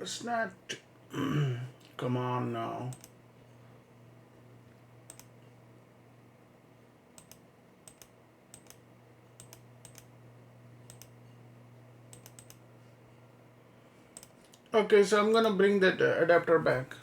It's not. Come on now. Okay, so I'm gonna bring that adapter back.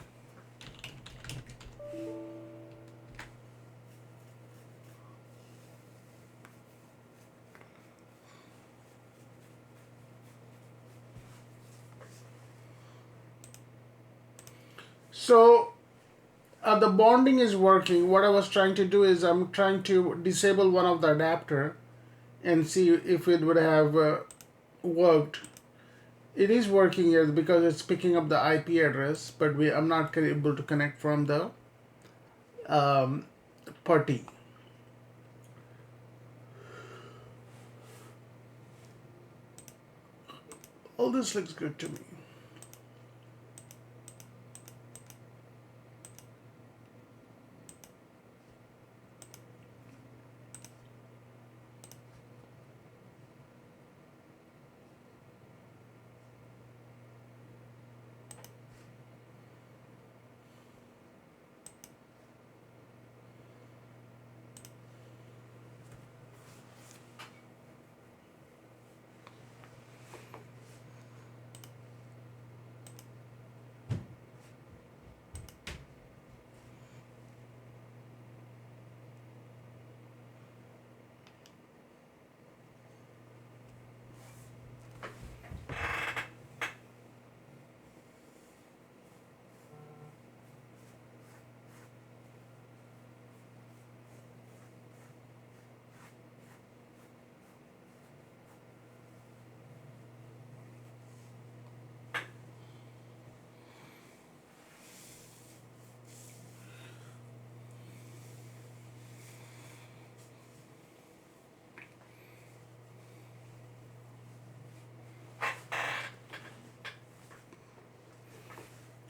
So the bonding is working. What I was trying to do is I'm trying to disable one of the adapter and see if it would have worked. It is working here because it's picking up the IP address, but I'm not able to connect from the um, party. All this looks good to me.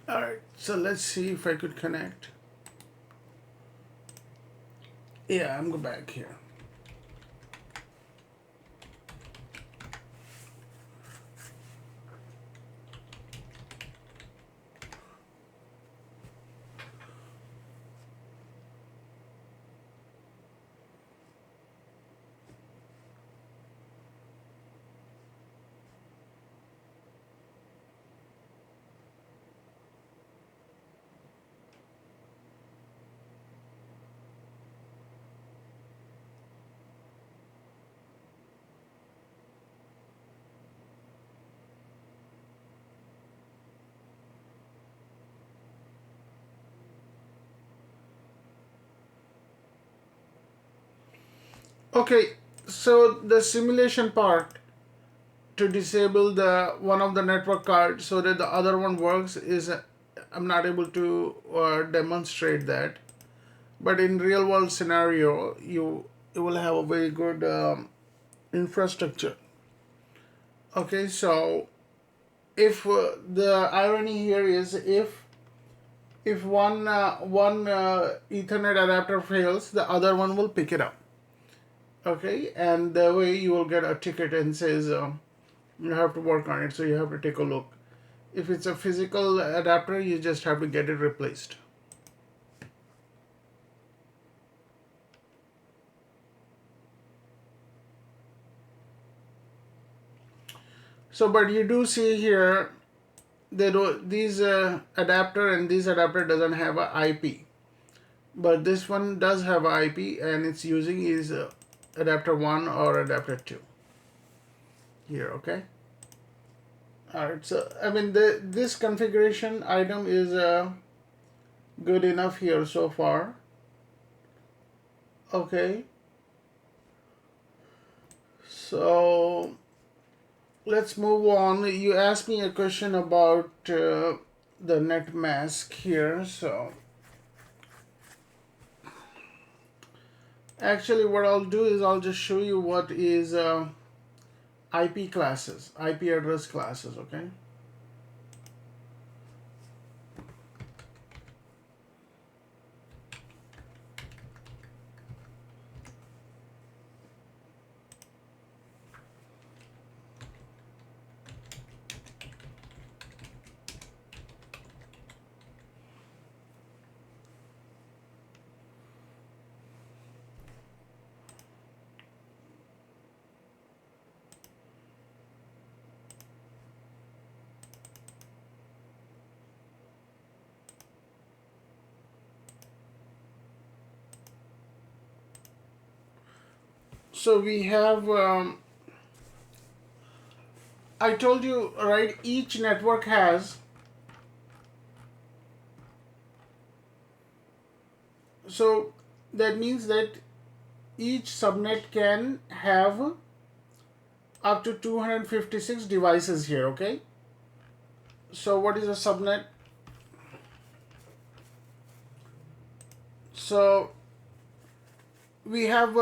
All right, so let's see if I could connect. Yeah, I'm go back here. Okay, so the simulation part to disable the one of the network cards so that the other one works is I'm not able to demonstrate that, but in real world scenario you will have a very good infrastructure. Okay, so if the irony here is if one Ethernet adapter fails, the other one will pick it up. Okay, and the way you will get a ticket and says you have to work on it, so you have to take a look. If it's a physical adapter, you just have to get it replaced. So, but you do see here they do these adapter and this adapter doesn't have a IP, but this one does have a IP and it's using is adapter 1 or adapter 2 here. Okay. All right. So I mean this configuration item is good enough here so far. Okay. So let's move on. You asked me a question about the net mask here. So actually what I'll do is I'll just show you what is IP classes, IP address classes, okay? So we have, I told you, right, each network has, so that means that each subnet can have up to 256 devices here, okay? So what is a subnet? So we have,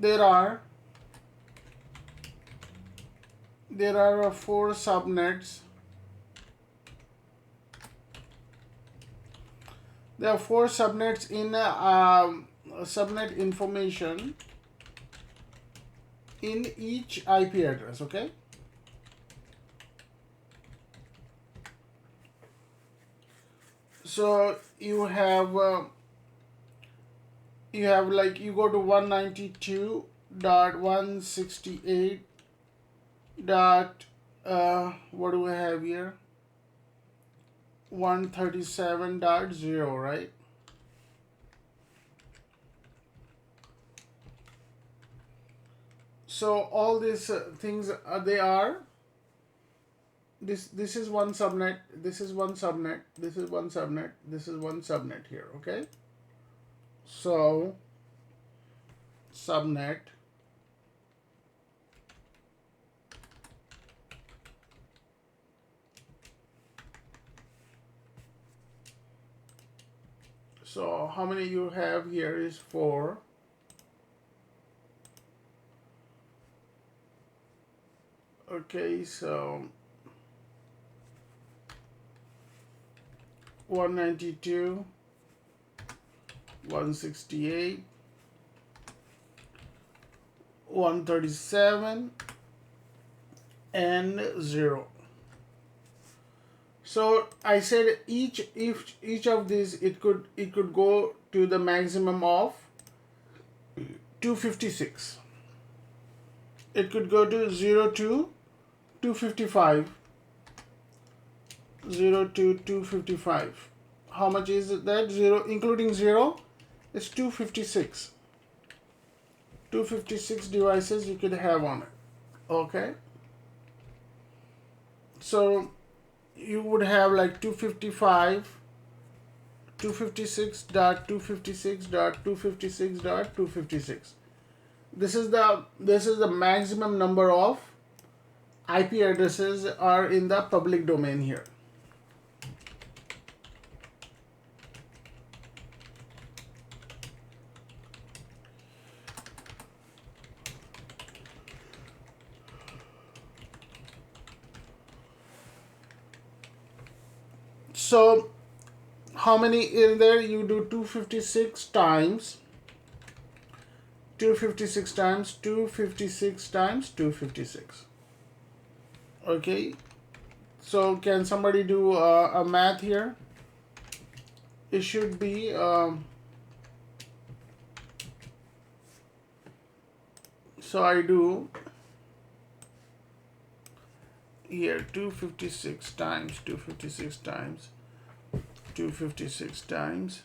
there are four subnets. There are four subnets in subnet information in each IP address, okay? So you have like, you go to 192.168 dot what do we have here, 137.0, right? So all these things they are, this is one subnet, this is one subnet, this is one subnet, this is one subnet here, okay? So subnet, so how many you have here is 4. Okay, so 192, 168, 137, and 0. So I said each of these, it could go to the maximum of 256. It could go to 0 to 255. 0 to 255. How much is that? 0 including 0 is 256. 256 devices you could have on it. Okay. So you would have like 255, 256.256.256.256. This is the maximum number of IP addresses are in the public domain here. So how many in there? You do 256 times 256 times 256 times 256. Okay, so can somebody do a math here? It should be so I do here 256 times 256 times 256 times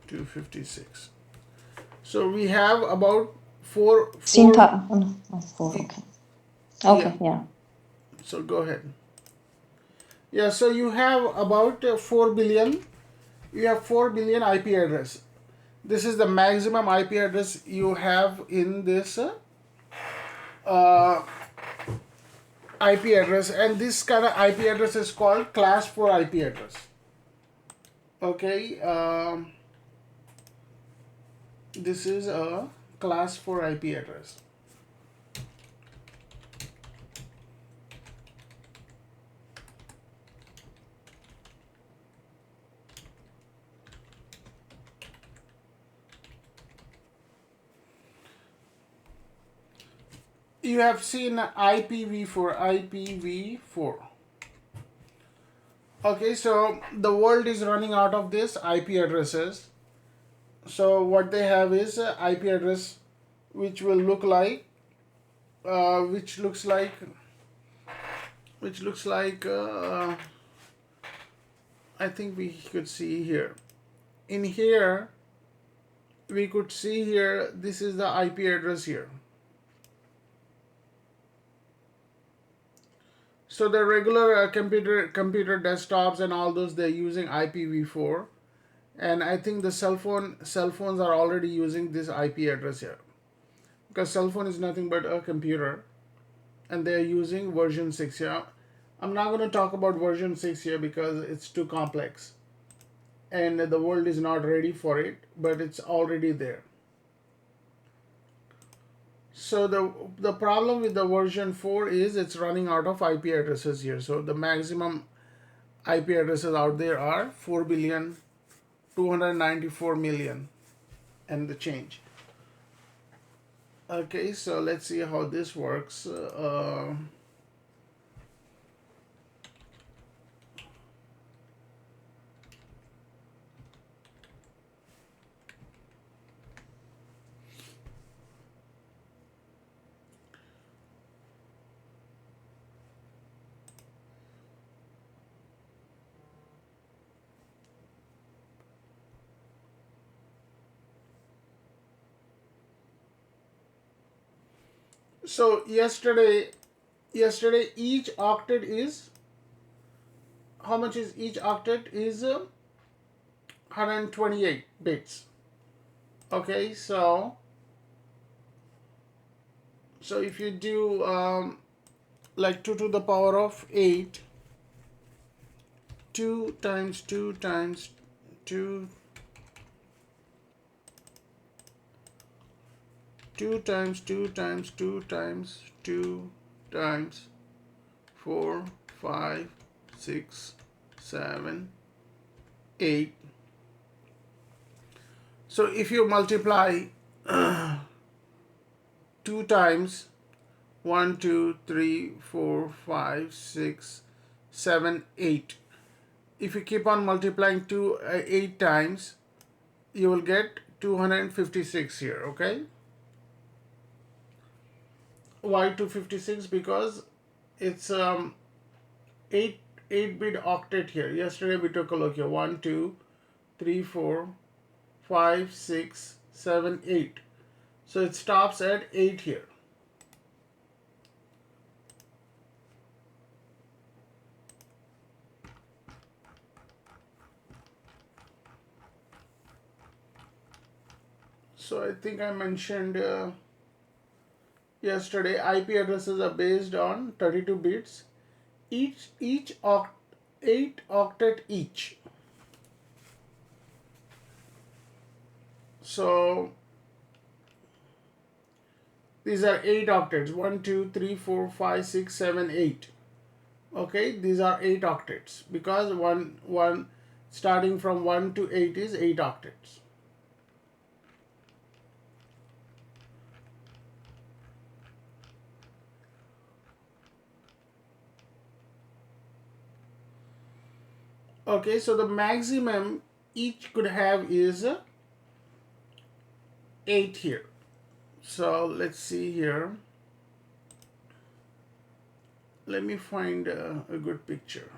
256. So we have about four. Four, okay. Yeah. Okay, yeah. So go ahead. Yeah, so you have about 4 billion. You have 4 billion IP address. This is the maximum IP address you have in this IP address, and this kind of IP address is called class 4 IP address. Okay, this is a class 4 IP address. You have seen IPv4, IPv4. Okay, so the world is running out of this IP addresses. So what they have is a IP address which will look like, which looks like I think we could see here. In here, we could see here, this is the IP address here. So the regular computer desktops and all those, they're using IPv4, and I think the cell phones are already using this IP address here, because cell phone is nothing but a computer, and they're using version 6 here. I'm not going to talk about version 6 here because it's too complex and the world is not ready for it, but it's already there. So the problem with the version 4 is it's running out of IP addresses here. So the maximum IP addresses out there are 4,294,000,000 and the change. Okay, so let's see how this works. So yesterday each octet is, how much is each octet is 128 bits. Okay, so if you do like 2 to the power of 8, 2 times 2 times 2, 2 times 2 times 2 times 2 times 4, 5, 6, 7, 8. So if you multiply 2 times 1, 2, 3, 4, 5, 6, 7, 8. If you keep on multiplying 8 times, you will get 256 here, okay? Why 256? Because it's 8-bit octet here. Yesterday we took a look here. 1, 2, 3, 4, 5, 6, 7, 8. So it stops at 8 here. So I think I mentioned yesterday, IP addresses are based on 32 bits, each 8 octet each. So these are 8 octets. 1, 2, 3, 4, 5, 6, 7, 8. Okay, these are 8 octets because one starting from 1 to 8 is 8 octets. Okay, so the maximum each could have is 8 here. So let's see here. Let me find a good picture.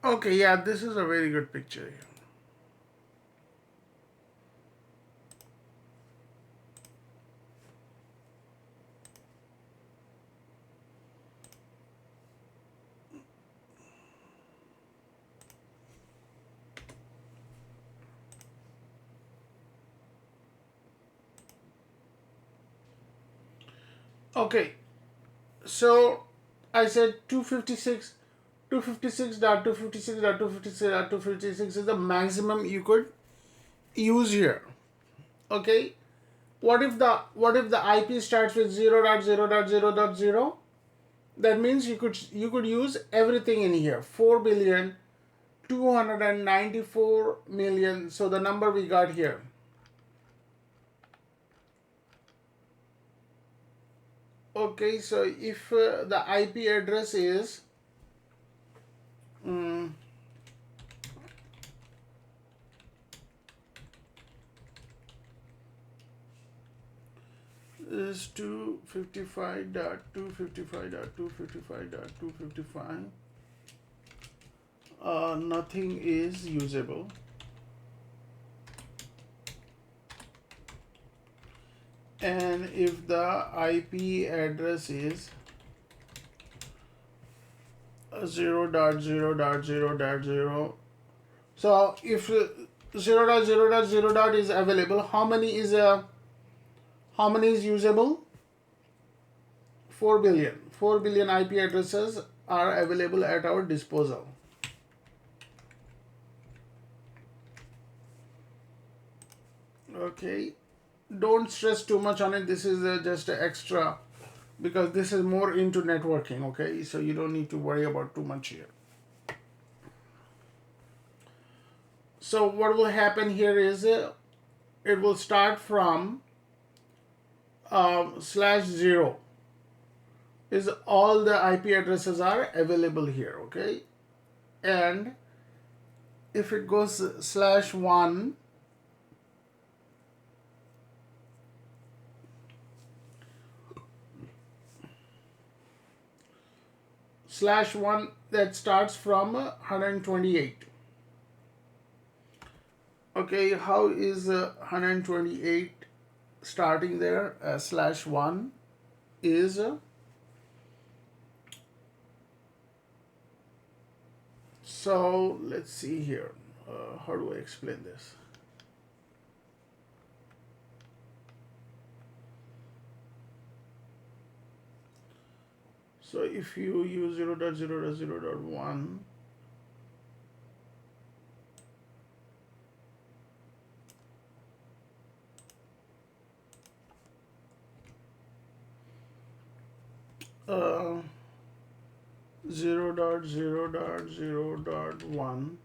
Okay, yeah, this is a very good picture here. Okay, so I said 256, 256.256.256.256 is the maximum you could use here. Okay, what if the IP starts with 0.0.0.0? That means you could use everything in here. 4,294,000,000. So the number we got here. Okay, so if the IP address is is 255.255.255.255, nothing is usable. And if the IP address is 0.0.0.0, so if 0.0.0. is available, how many is usable? 4 billion. 4 billion IP addresses are available at our disposal. Okay, don't stress too much on it. This is just extra because this is more into networking. Okay, so you don't need to worry about too much here. So what will happen here is it will start from /0 is all the IP addresses are available here. Okay, and if it goes /1, /1, that starts from 128. Okay, how is 128 starting there? /1 is so let's see here. How do I explain this? So if you use 0.0.0.1, uh, 0.0.0.1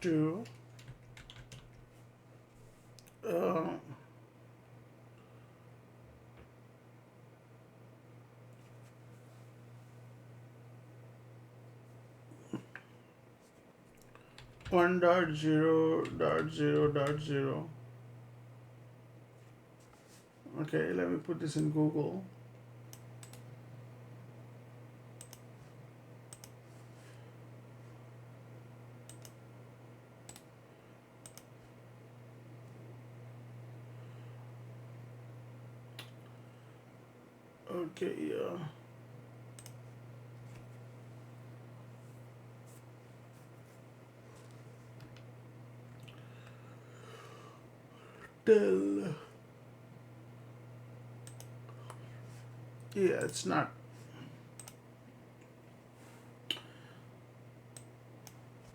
to 1.0.0.0. Okay, let me put this in Google. Okay, till, yeah, it's not.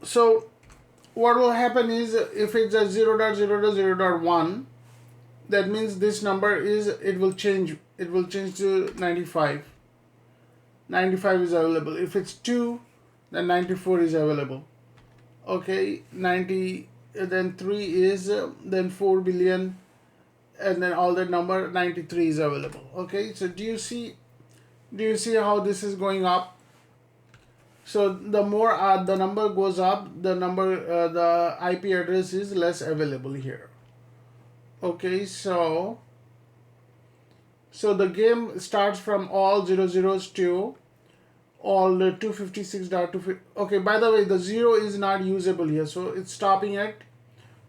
So what will happen is if it's a 0.0.0.1, that means this number is, it will change to 95. 95 is available. If it's 2, then 94 is available. Okay, 90, then 3 is then 4 billion, and then all that number 93 is available. Okay, so do you see how this is going up? So the more the number goes up, the IP address is less available here. Okay, so the game starts from all 00s to all the 256.2. Okay, by the way, the 0 is not usable here, so it's stopping at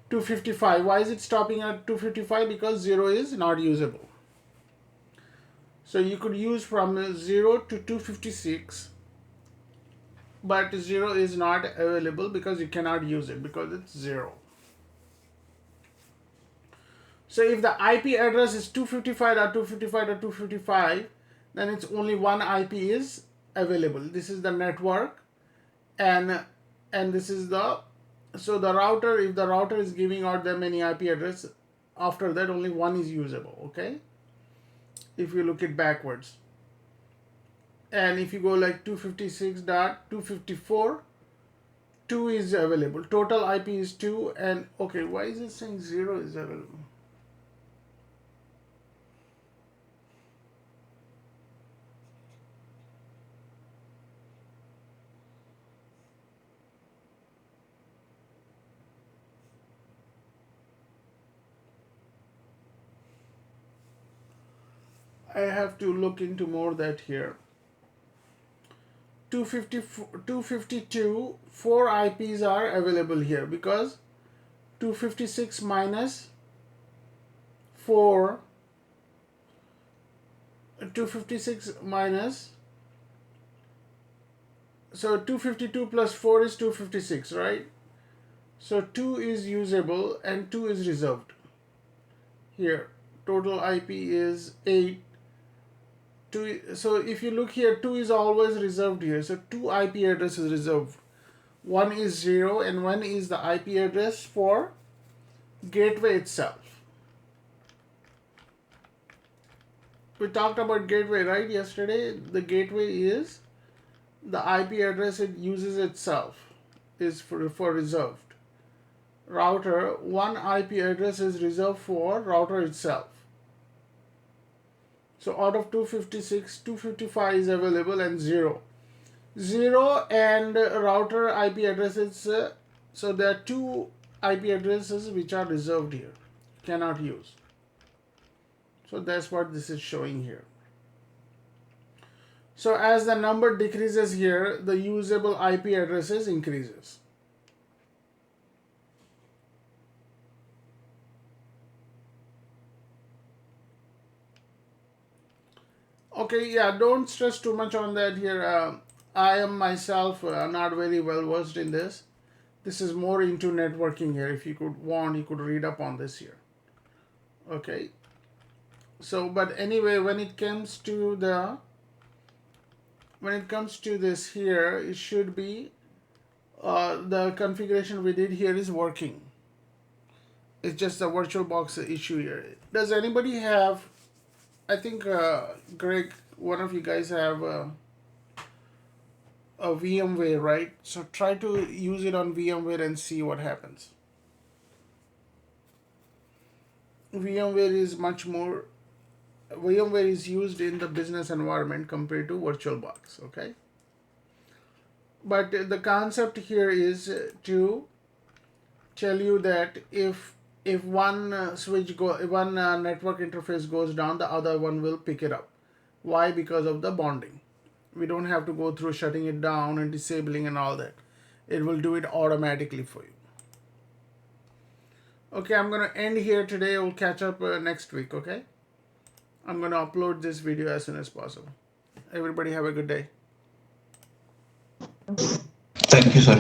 255. Why is it stopping at 255? Because 0 is not usable. So you could use from 0 to 256, but 0 is not available because you cannot use it because it's 0. So if the IP address is 255.255.255, then it's only one IP is available. This is the network, and this is the, so the router, if the router is giving out that many IP address, after that only one is usable, okay? If you look it backwards. And if you go like 256.254, 2 is available. Total IP is 2, and okay, why is it saying 0 is available? I have to look into more that here. 252, 4 IPs are available here, because 256 minus 4, 256 minus, so 252 plus 4 is 256, right? So 2 is usable and 2 is reserved. Here, total IP is 8. 2, so if you look here, 2 is always reserved here. So 2 IP addresses reserved. One is 0 and one is the IP address for gateway itself. We talked about gateway, right, yesterday? The gateway is the IP address it uses itself, is for reserved. Router, one IP address is reserved for router itself. So out of 256, 255 is available and 0. 0 and router IP addresses, so there are 2 IP addresses which are reserved here, cannot use. So that's what this is showing here. So as the number decreases here, the usable IP addresses increases. Okay, yeah, don't stress too much on that here. I am myself not very well versed in this. This is more into networking here. If you could want, you could read up on this here. Okay. So, but anyway, when it comes to this here, it should be the configuration we did here is working. It's just a VirtualBox issue here. Does anybody have? I think Greg, one of you guys have a VMware, right? So try to use it on VMware and see what happens. VMware is used in the business environment compared to VirtualBox, okay? But the concept here is to tell you that if one one network interface goes down, the other one will pick it up. Why? Because of the bonding. We don't have to go through shutting it down and disabling and all that. It will do it automatically for you. Okay, I'm going to end here today. We'll catch up next week, okay? I'm going to upload this video as soon as possible. Everybody have a good day. Thank you, sir.